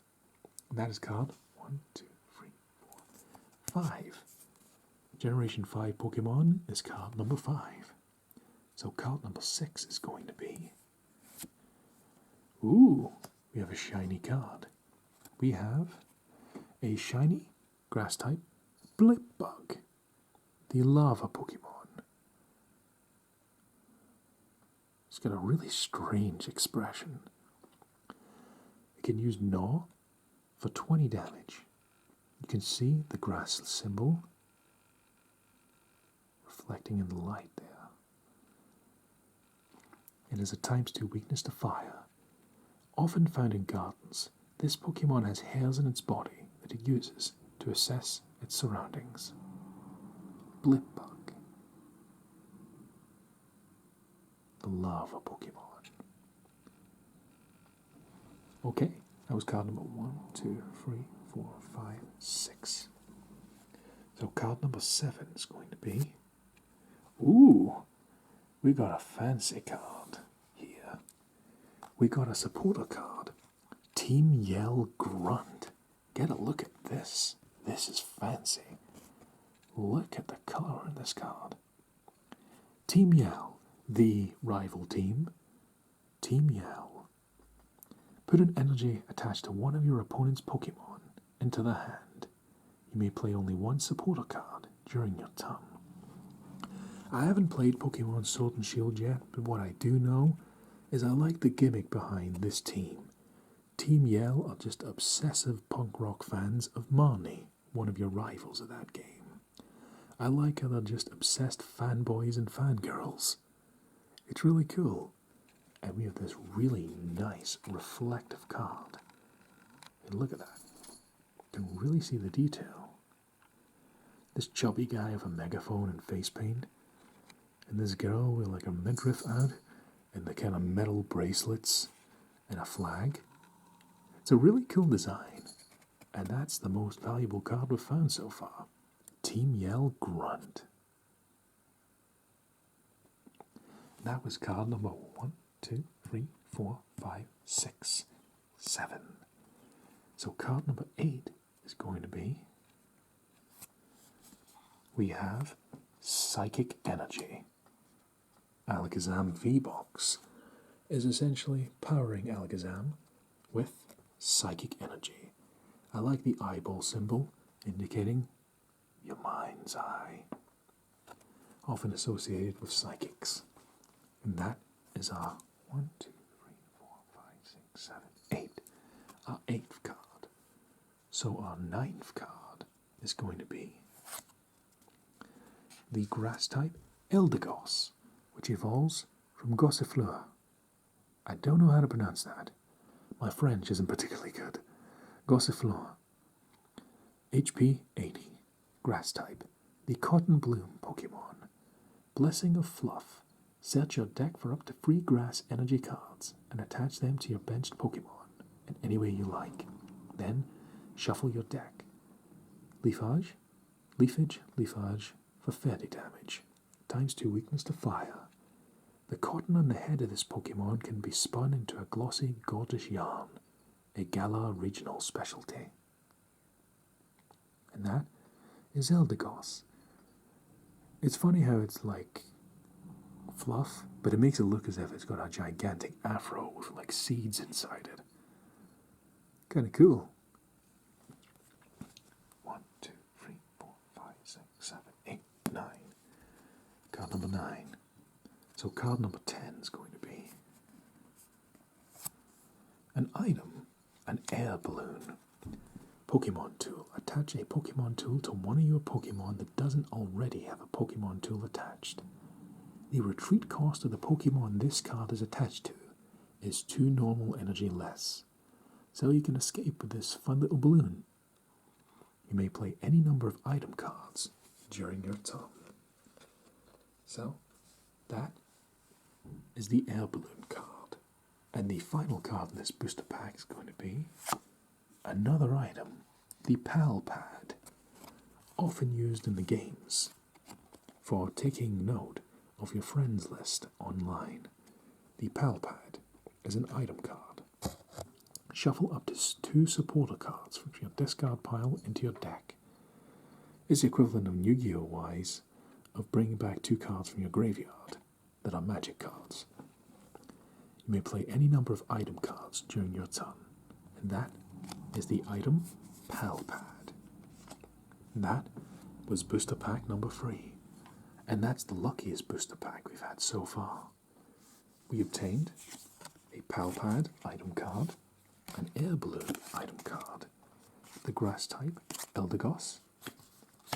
And that is card 1, 2, 3, 4, 5. Generation 5 Pokemon is card number 5. So card number 6 is going to be... Ooh, we have a shiny card. We have a shiny grass type Blipbug, the lava Pokemon. It's got a really strange expression. It can use Gnaw for 20 damage. You can see the grass symbol reflecting in the light there. It has a ×2 weakness to fire. Often found in gardens, this Pokemon has hairs in its body that it uses to assess its surroundings. Blipbug, the lava Pokemon. Okay, that was card number 1, 2, 3, 4, 5, 6. So card number 7 is going to be... Ooh, we got a fancy card here. We got a supporter card. Team Yell Grunt. Get a look at this. This is fancy. Look at the color in this card. Team Yell, the rival team. Team Yell. Put an energy attached to one of your opponent's Pokemon into the hand. You may play only one supporter card during your turn. I haven't played Pokemon Sword and Shield yet, but what I do know is I like the gimmick behind this team. Team Yell are just obsessive punk rock fans of Marnie, one of your rivals of that game. I like how they're just obsessed fanboys and fangirls. It's really cool. And we have this really nice reflective card. And look at that. You can really see the detail. This chubby guy with a megaphone and face paint, and this girl with like a midriff out, and the kind of metal bracelets, and a flag. It's a really cool design, and that's the most valuable card we've found so far. Team Yell Grunt. That was card number 1, 2, 3, 4, 5, 6, 7. So card number 8 is going to be, we have Psychic Energy. Alakazam V box is essentially powering Alakazam with Psychic Energy. I like the eyeball symbol indicating your mind's eye, often associated with psychics. And that is our 1, 2, 3, 4, 5, 6, 7, 8. Our 8th card. So our 9th card is going to be the grass type Eldegoss, which evolves from Gossifleur. I don't know how to pronounce that. My French isn't particularly good. Gossifleur. HP 80. Grass type. The Cotton Bloom Pokemon. Blessing of Fluff. Search your deck for up to 3 grass energy cards and attach them to your benched Pokemon in any way you like. Then shuffle your deck. Leafage for 30 damage. Times 2 weakness to fire. The cotton on the head of this Pokemon can be spun into a glossy, gorgeous yarn, a Galar regional specialty. And that is Eldegoss. It's funny how it's like fluff, but it makes it look as if it's got a gigantic afro with like seeds inside it. Kind of cool. 1, 2, 3, 4, 5, 6, 7, 8, 9. Card number 9. So card number 10 is going to be an item, an air balloon. Pokemon tool. Attach a Pokemon tool to one of your Pokemon that doesn't already have a Pokemon tool attached. The retreat cost of the Pokemon this card is attached to is 2 normal energy less, so you can escape with this fun little balloon. You may play any number of item cards during your turn. So, that is the air balloon card. And the final card in this booster pack is going to be another item, the Pal Pad, often used in the games for taking note of your friends list online. The Pal Pad is an item card. Shuffle up to 2 supporter cards from your discard pile into your deck. It's the equivalent of Yu-Gi-Oh! Wise of bringing back 2 cards from your graveyard that are magic cards. You may play any number of item cards during your turn, and that is the item Pal Pad. And that was booster pack number 3, and that's the luckiest booster pack we've had so far. We obtained a Pal Pad item card, an air balloon item card, the grass type Eldegoss,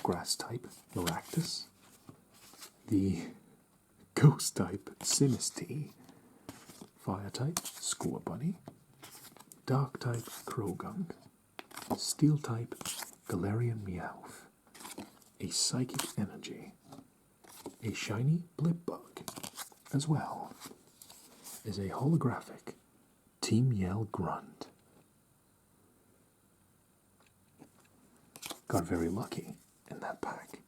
grass type Maractus, the ghost type Sinistea, fire type Scorbunny, dark type Krogunk, steel type Galarian Meowth, a psychic energy, a shiny Blipbug, as well as a holographic Team Yell Grunt. Got very lucky in that pack.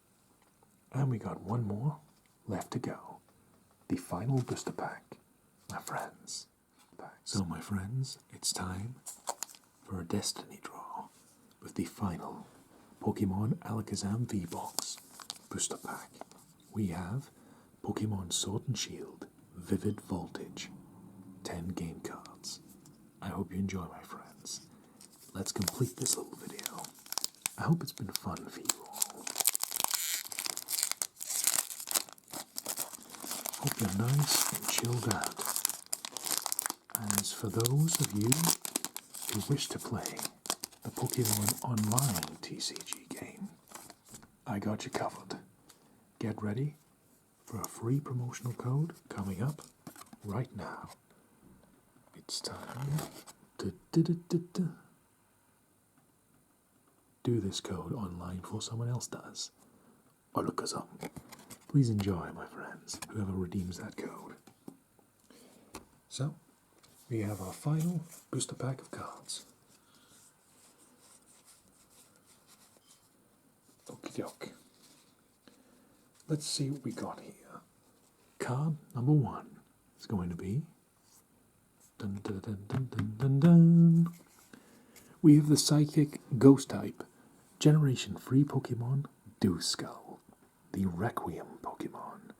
And we got one more left to go. The final booster pack, my friends. So my friends, it's time for a destiny draw with the final Pokemon Alakazam V box booster pack. We have Pokemon Sword and Shield, Vivid Voltage, 10 game cards. I hope you enjoy, my friends. Let's complete this little video. I hope it's been fun for you all. Hope you're nice and chilled out. As for those of you who wish to play the Pokemon Online TCG game, I got you covered. Get ready for a free promotional code coming up right now. It's time to do this code online before someone else does. Alakazam. Please enjoy, my friends, whoever redeems that code. So, we have our final booster pack of cards. Okie doke. Let's see what we got here. Card number 1 is going to be... Dun, dun, dun, dun, dun, dun, dun. We have the Psychic Ghost type, Generation 3 Pokemon, Dewskull, the Requiem Pokemon.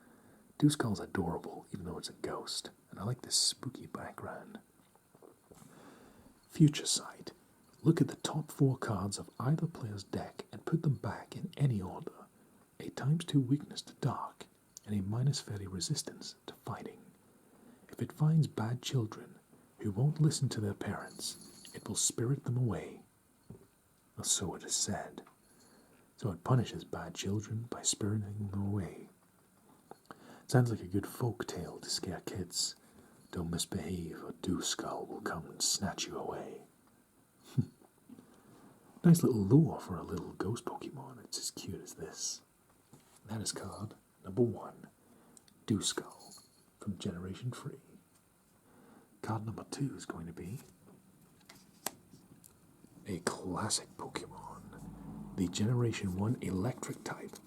Dewskull's adorable, even though it's a ghost, and I like this spooky background. Future Sight. Look at the top 4 cards of either player's deck and put them back in any order. A ×2 weakness to dark, and a -30 resistance to fighting. If it finds bad children who won't listen to their parents, it will spirit them away. Or so it is said. So it punishes bad children by spiriting them away. Sounds like a good folk tale to scare kids. Don't misbehave or Dewskull will come and snatch you away. Nice little lure for a little ghost Pokemon. It's as cute as this. That is card number 1, Dewskull from Generation 3. Card number 2 is going to be a classic Pokemon, the Generation 1 Electric type,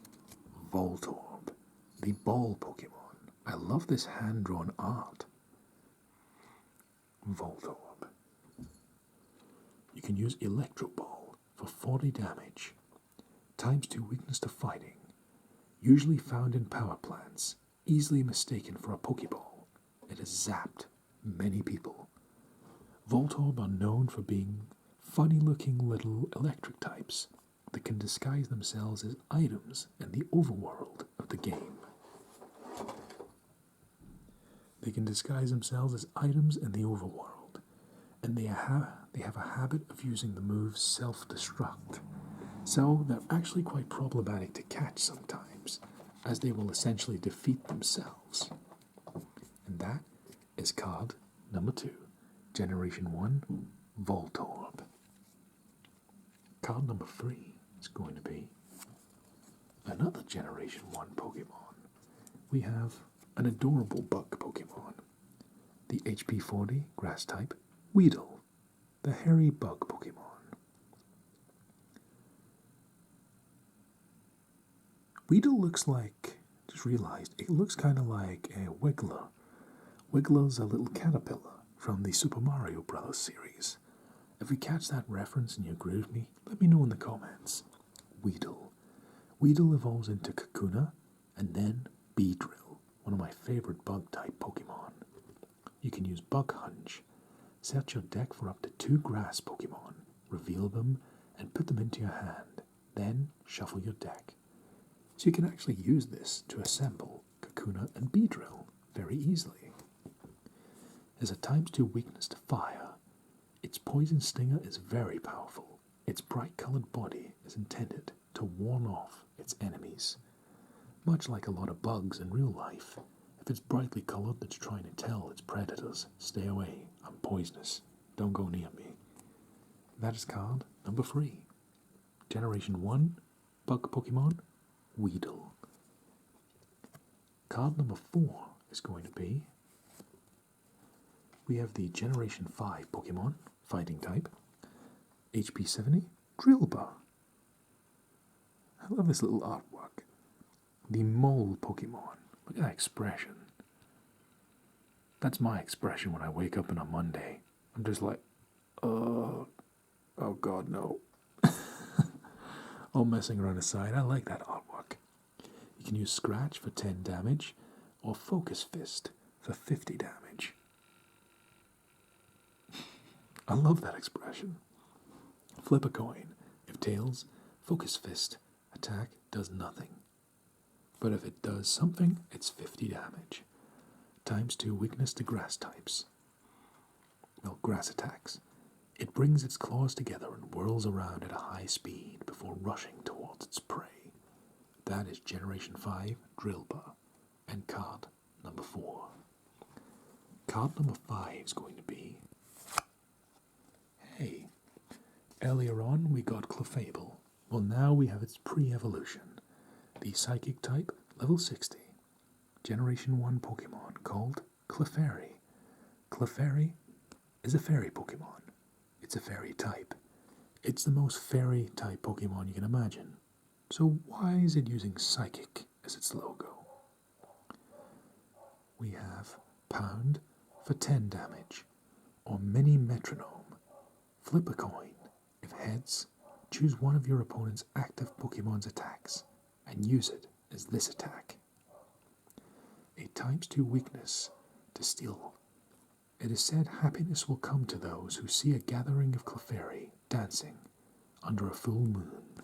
Voltorb, the Ball Pokemon. I love this hand-drawn art. Voltorb. You can use Electro Ball for 40 damage, ×2 weakness to fighting, usually found in power plants, easily mistaken for a Pokeball. It has zapped many people. Voltorb are known for being funny-looking little electric types that can disguise themselves as items in the overworld of the game. They can disguise themselves as items in the overworld, and they have a habit of using the move self-destruct. So they're actually quite problematic to catch sometimes, as they will essentially defeat themselves. And that is card number 2, Generation 1, Voltorb. Card number 3 is going to be another Generation 1 Pokemon. We have an adorable bug Pokemon, the HP 40 Grass type, Weedle, the hairy bug Pokemon. Weedle looks like, just realized, it looks kind of like a Wiggler. Wiggler's a little caterpillar from the Super Mario Bros. Series. If you catch that reference and you agree with me, let me know in the comments. Weedle. Weedle evolves into Kakuna and then Beedrill, one of my favorite bug-type Pokemon. You can use Bug Hunch. Set your deck for up to 2 grass Pokemon, reveal them, and put them into your hand. Then shuffle your deck. So you can actually use this to assemble Kakuna and Beedrill very easily. As a ×2 weakness to fire, its poison stinger is very powerful. Its bright-colored body is intended to warn off its enemies. Much like a lot of bugs in real life, if it's brightly colored, it's trying to tell its predators, stay away, I'm poisonous, don't go near me. That is card number 3. Generation 1, Bug Pokemon, Weedle. Card number 4 is going to be, we have the Generation 5 Pokemon, Fighting type, HP 70, Drillbur. I love this little artwork. The Mole Pokemon. Look at that expression. That's my expression when I wake up on a Monday. I'm just like, oh God, no. All messing around aside, I like that artwork. You can use Scratch for 10 damage, or Focus Fist for 50 damage. I love that expression. Flip a coin. If tails, Focus Fist attack does nothing. But if it does something, it's 50 damage. ×2 weakness to grass types. Well, grass attacks. It brings its claws together and whirls around at a high speed before rushing towards its prey. That is Generation 5 Drillbur and card number 4. Card number 5 is going to be... Hey, earlier on we got Clefable, Well, now we have its pre-evolution. The Psychic type, level 60. Generation 1 Pokemon called Clefairy. Clefairy is a fairy Pokemon. It's a fairy type. It's the most fairy type Pokemon you can imagine. So why is it using Psychic as its logo? We have Pound for 10 damage, or Mini Metronome. Flip a coin. If heads, choose one of your opponent's active Pokemon's attacks and use it as this attack. A ×2 weakness to steal. It is said happiness will come to those who see a gathering of Clefairy dancing under a full moon.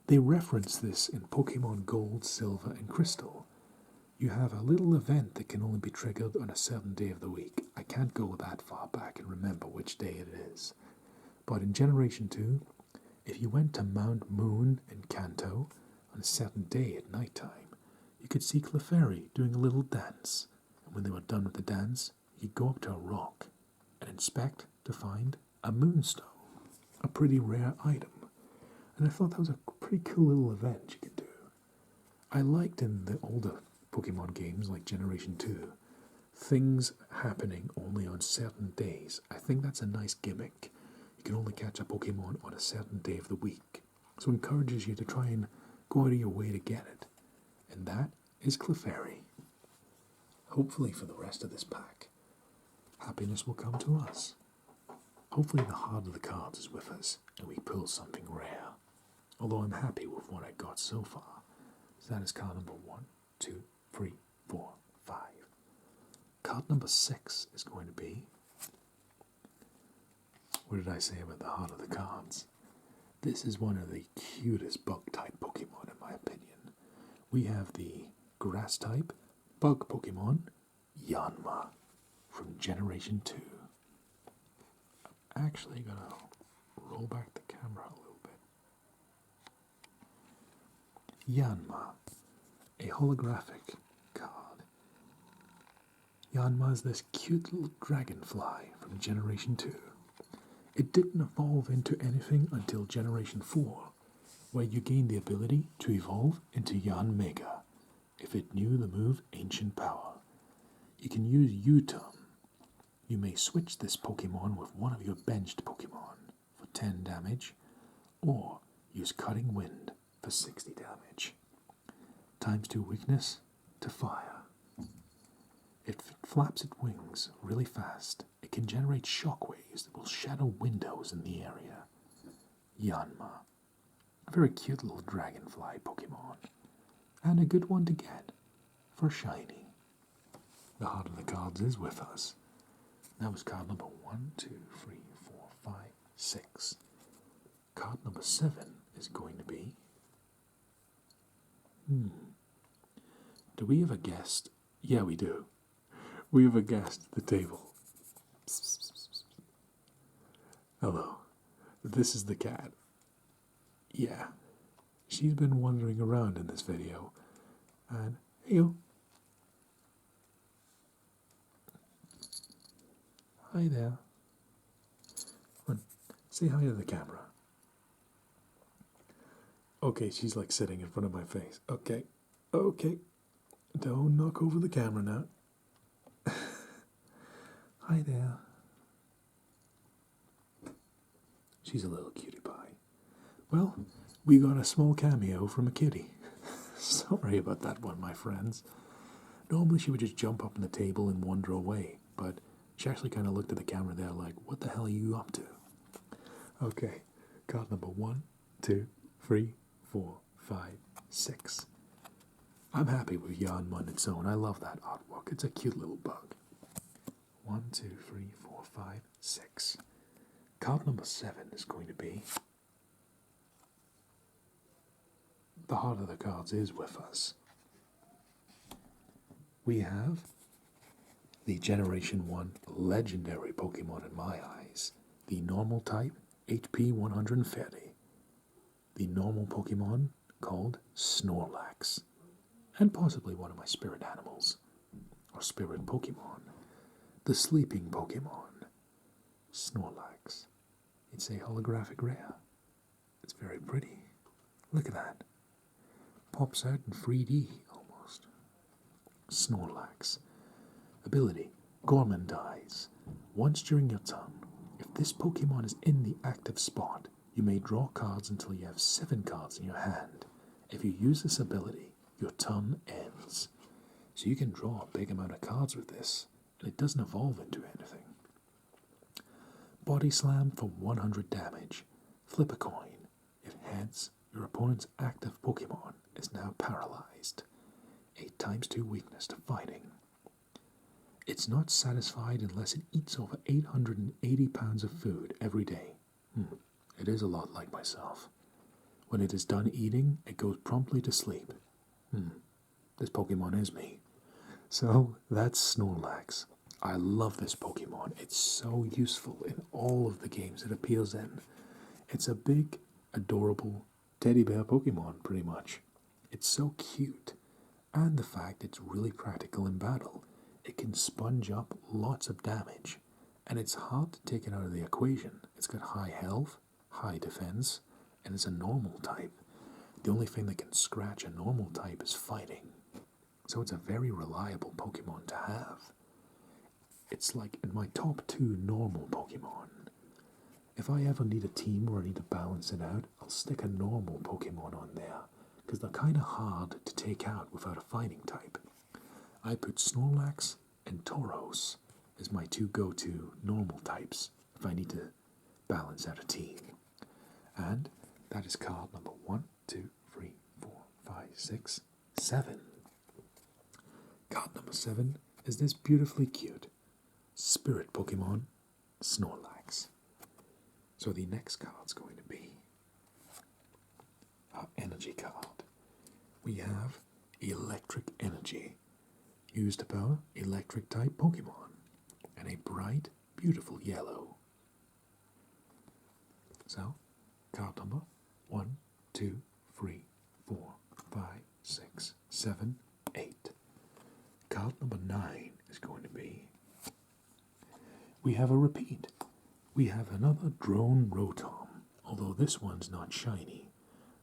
They reference this in Pokemon Gold, Silver, and Crystal. You have a little event that can only be triggered on a certain day of the week. I can't go that far back and remember which day it is. But in Generation 2, if you went to Mount Moon in Kanto on a certain day at night time, you could see Clefairy doing a little dance. And when they were done with the dance, you'd go up to a rock and inspect to find a moonstone, a pretty rare item. And I thought that was a pretty cool little event you could do. I liked in the older Pokemon games like Generation 2, things happening only on certain days. I think that's a nice gimmick. You can only catch a Pokemon on a certain day of the week. So it encourages you to try and go out of your way to get it. And that is Clefairy. Hopefully for the rest of this pack, happiness will come to us. Hopefully the heart of the cards is with us and we pull something rare. Although I'm happy with what I got so far. So that is card number 1, 2, 3, 4, 5. Card number 6 is going to be... What did I say about the heart of the cards? This is one of the cutest bug-type Pokemon in my opinion. We have the grass-type bug Pokemon, Yanma, from Generation 2. I'm actually going to roll back the camera a little bit. Yanma, a holographic card. Yanma is this cute little dragonfly from Generation 2. It didn't evolve into anything until Generation 4, where you gain the ability to evolve into Yanmega, if it knew the move Ancient Power. You can use U-Turn. You may switch this Pokemon with one of your benched Pokemon for 10 damage, or use Cutting Wind for 60 damage. ×2 weakness to fire. If it flaps its wings really fast, it can generate shockwaves that will shatter windows in the area. Yanma. A very cute little dragonfly Pokemon. And a good one to get for shiny. The heart of the cards is with us. That was card number 1, 2, 3, 4, 5, 6. Card number 7 is going to be... Do we have a guest? Yeah, we do. We have a guest at the table. Hello. This is the cat. Yeah. She's been wandering around in this video. And, hey you. Hi there. Come on, say hi to the camera. Okay, she's like sitting in front of my face. Okay. Don't knock over the camera now. Hi there. She's a little cutie pie. Well, we got a small cameo from a kitty. Sorry about that one, my friends. Normally she would just jump up on the table and wander away, but she actually kind of looked at the camera there like, what the hell are you up to? Okay, card number 1, 2, 3, 4, 5, 6. I'm happy with Yanma on its own. I love that artwork. It's a cute little bug. 1, 2, 3, 4, 5, 6. Card number 7 is going to be... The heart of the cards is with us. We have the Generation 1 legendary Pokemon in my eyes. The normal type, HP 130. The normal Pokemon called Snorlax. And possibly one of my spirit animals. Or spirit Pokemon. The sleeping Pokemon. Snorlax. It's a holographic rare. It's very pretty. Look at that. Pops out in 3D almost. Snorlax. Ability. Gourmandize. Once during your turn, if this Pokemon is in the active spot, you may draw cards until you have 7 cards in your hand. If you use this ability, your turn ends. So you can draw a big amount of cards with this, and it doesn't evolve into anything. Body Slam for 100 damage. Flip a coin. If heads, your opponent's active Pokemon is now paralyzed. 8 times 2 weakness to fighting. It's not satisfied unless it eats over 880 pounds of food every day. It is a lot like myself. When it is done eating, it goes promptly to sleep. This Pokemon is me. So, that's Snorlax. I love this Pokemon. It's so useful in all of the games it appears in. It's a big, adorable teddy bear Pokemon, pretty much. It's so cute. And the fact it's really practical in battle. It can sponge up lots of damage. And it's hard to take it out of the equation. It's got high health, high defense, and it's a normal type. The only thing that can scratch a normal type is fighting. So it's a very reliable Pokemon to have. It's like in my top 2 normal Pokemon. If I ever need a team where I need to balance it out, I'll stick a normal Pokemon on there, because they're kind of hard to take out without a fighting type. I put Snorlax and Tauros as my 2 go-to normal types if I need to balance out a team. And that is card number 1, 2, 3, 4, 5, 6, 7. Card number 7 is this beautifully cute Spirit Pokemon, Snorlax. So the next card's going to be our energy card. We have Electric Energy, used to power electric type Pokemon, and a bright, beautiful yellow. So, card number 1, 2, 3, 4, 5, 6, 7, 8. Card number 9 is going to be, we have a repeat. We have another Drone Rotom, although this one's not shiny.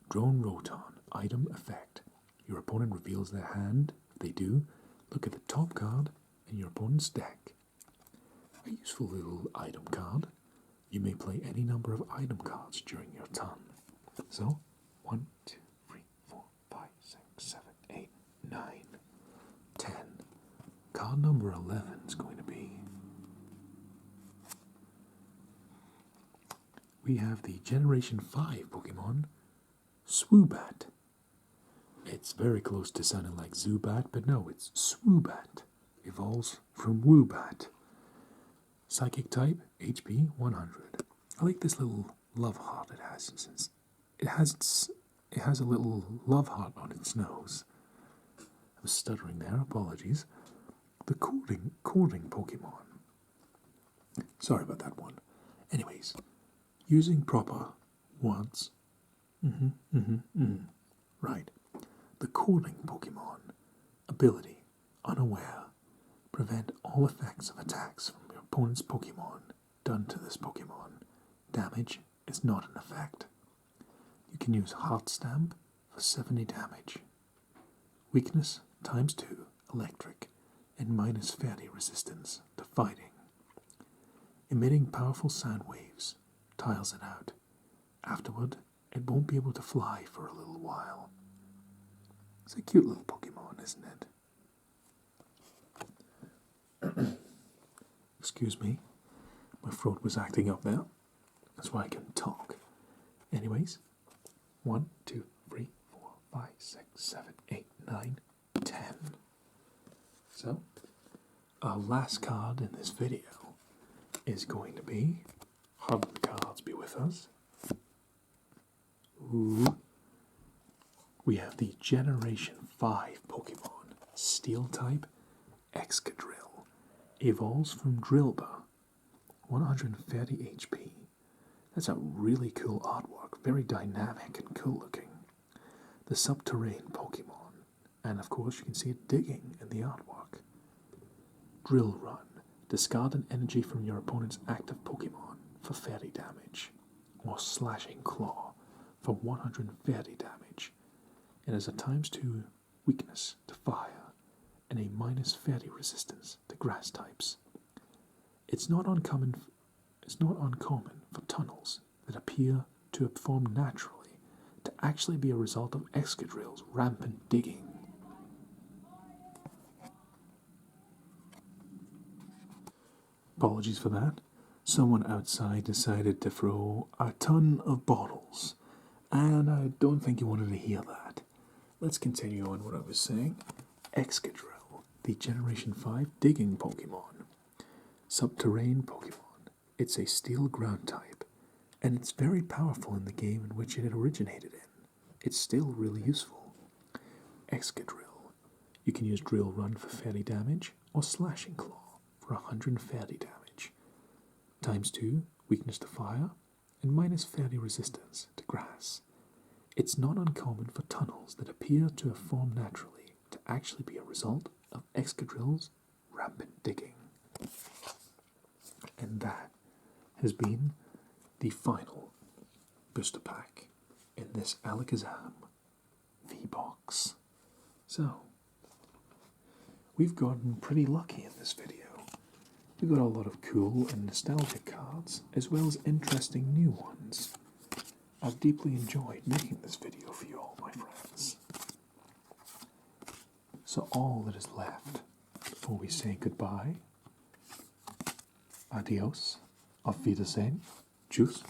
Drone Rotom, item effect. Your opponent reveals their hand. If they do, look at the top card in your opponent's deck. A useful little item card. You may play any number of item cards during your turn. So, 1, 2, 3, 4, 5, 6, 7, 8, 9, 10. Card number 11 is going to be, we have the Generation 5 Pokemon, Swoobat. It's very close to sounding like Zubat, but no, it's Swoobat. Evolves from Woobat. Psychic type, HP 100. I like this little love heart it has. Since it has a little love heart on its nose. I was stuttering there, apologies. The courting Pokemon. Sorry about that one. Anyways, using proper words. Right. The courting Pokemon. Ability. Unaware. Prevent all effects of attacks from your opponent's Pokemon done to this Pokemon. Damage is not an effect. You can use Heart Stamp for 70 damage. Weakness times 2, electric, and minus 30 resistance to fighting. Emitting powerful sound waves tiles it out. Afterward, it won't be able to fly for a little while. It's a cute little Pokemon, isn't it? Excuse me, my throat was acting up there. That's why I can talk. Anyways, 1, 2, 3, 4, 5, 6, 7, 8, 9, 10. So, our last card in this video is going to be, have the cards be with us. Ooh. We have the Generation 5 Pokemon, Steel type, Excadrill. Evolves from Drillbur, 130 HP. That's a really cool artwork, very dynamic and cool looking. The Subterranean Pokemon, and of course you can see it digging in the artwork. Drill Run, discard an energy from your opponent's active Pokemon for 30 damage, or Slashing Claw for 130 damage. It has a ×2 weakness to fire and a -30 resistance to grass types. It's not uncommon for tunnels that appear to have formed naturally to actually be a result of Excadrill's rampant digging. Apologies for that. Someone outside decided to throw a ton of bottles, and I don't think you wanted to hear that. Let's continue on what I was saying. Excadrill, the Generation 5 digging Pokemon. Subterranean Pokemon. It's a steel ground type, and it's very powerful in the game in which it originated in. It's still really useful. Excadrill. You can use Drill Run for 30 damage, or Slashing Claw for 130 damage. ×2 weakness to fire, and -30 resistance to grass. It's not uncommon for tunnels that appear to have formed naturally to actually be a result of Excadrill's rampant digging. And that has been the final booster pack in this Alakazam V box. So, we've gotten pretty lucky in this video. We got a lot of cool and nostalgic cards, as well as interesting new ones. I've deeply enjoyed making this video for you all, my friends. So all that is left before we say goodbye, adios, auf Wiedersehen, tschüss,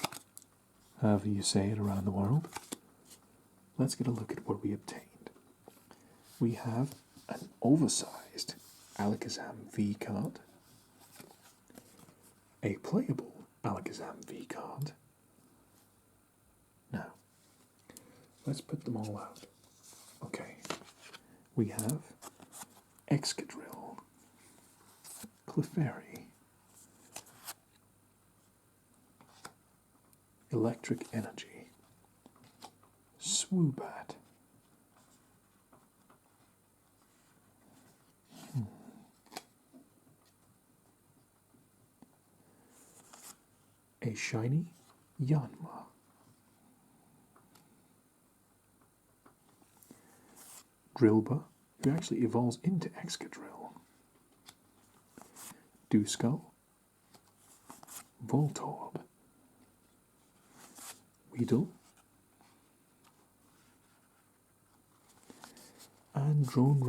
however you say it around the world, let's get a look at what we obtained. We have an oversized Alakazam V card, a playable Alakazam V card. Now, let's put them all out. Okay, we have Excadrill, Clefairy, Electric Energy, Swoobat, a shiny Yanma, Drillbur, who actually evolves into Excadrill, Duskull, Voltorb, Weedle, and Drone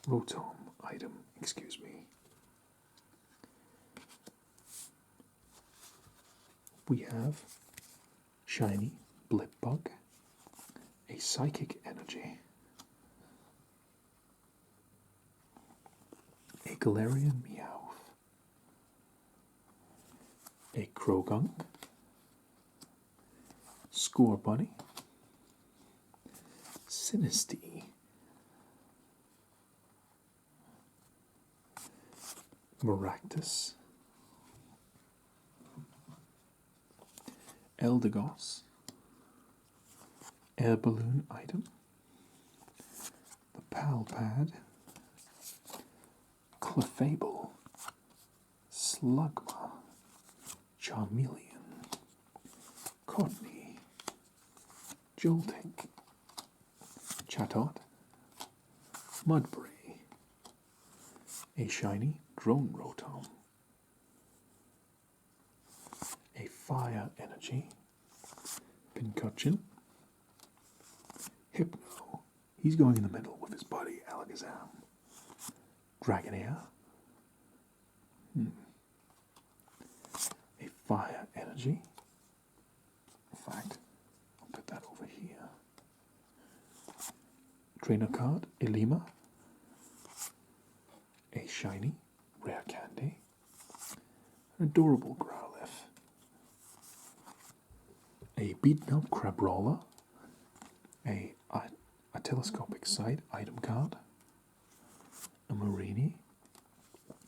Rotom item, excuse me. We have shiny Blipbug, a Psychic Energy, a Galarian Meowth, a Krogunk, Scorbunny, Sinistea, Maractus, Eldegoss, Air Balloon item, the Palpad, Clefable, Slugma, Charmeleon, Courtney, Joltik, Chatot, Mudbray, a shiny Drone Rotom, a Fire Energy, Pincurchin, Hypno, he's going in the middle with his buddy Alakazam, Dragonair, a Fire Energy, in fact, I'll put that over here, Trainer card, Elima, a shiny Rare Candy, an adorable Growlithe, a beaten up Crabrawler, a telescopic sight item card, a Marini,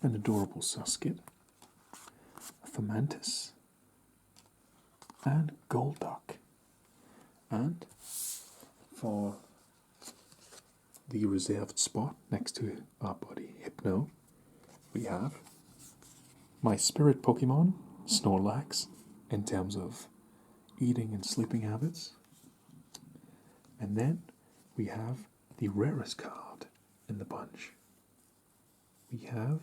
an adorable Suskit, a Fomantis, and Golduck. And for the reserved spot next to our buddy Hypno, we have my spirit Pokemon, Snorlax, in terms of eating and sleeping habits. And then we have the rarest card in the bunch. We have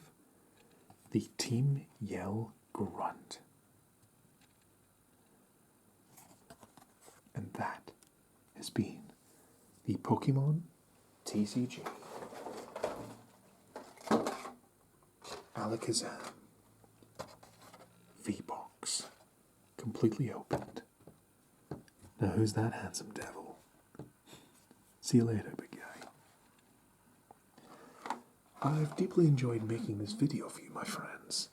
the Team Yell Grunt. And that has been the Pokémon TCG Alakazam V box, completely opened. Now who's that handsome devil? See you later, big guy. I've deeply enjoyed making this video for you, my friends.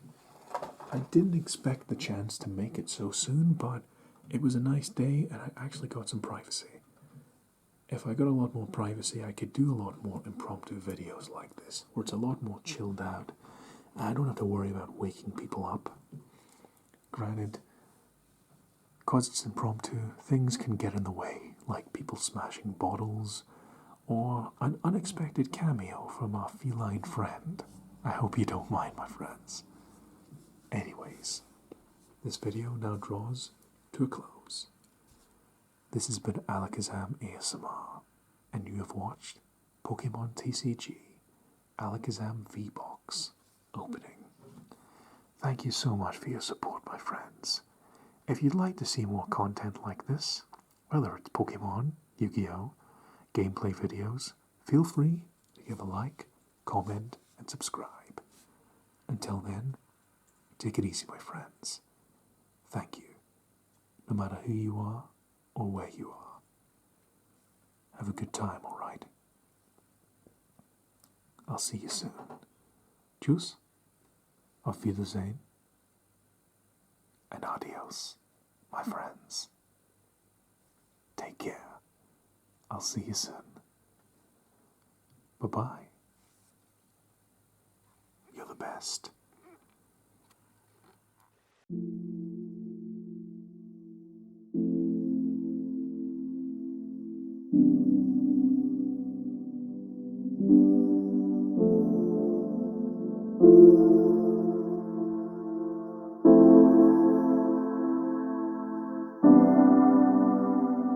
I didn't expect the chance to make it so soon, but it was a nice day and I actually got some privacy. If I got a lot more privacy, I could do a lot more impromptu videos like this, where it's a lot more chilled out. I don't have to worry about waking people up. Granted, because it's impromptu, things can get in the way, like people smashing bottles, or an unexpected cameo from our feline friend. I hope you don't mind, my friends. Anyways, this video now draws to a close. This has been Alakazam ASMR, and you have watched Pokémon TCG Alakazam V box opening. Thank you so much for your support, my friends. If you'd like to see more content like this, whether it's Pokemon, Yu-Gi-Oh, gameplay videos, feel free to give a like, comment, and subscribe. Until then, take it easy, my friends. Thank you, no matter who you are or where you are. Have a good time, alright? I'll see you soon. Tschüss, auf Wiedersehen, and adios, my friends. Take care. I'll see you soon. Bye-bye. You're the best.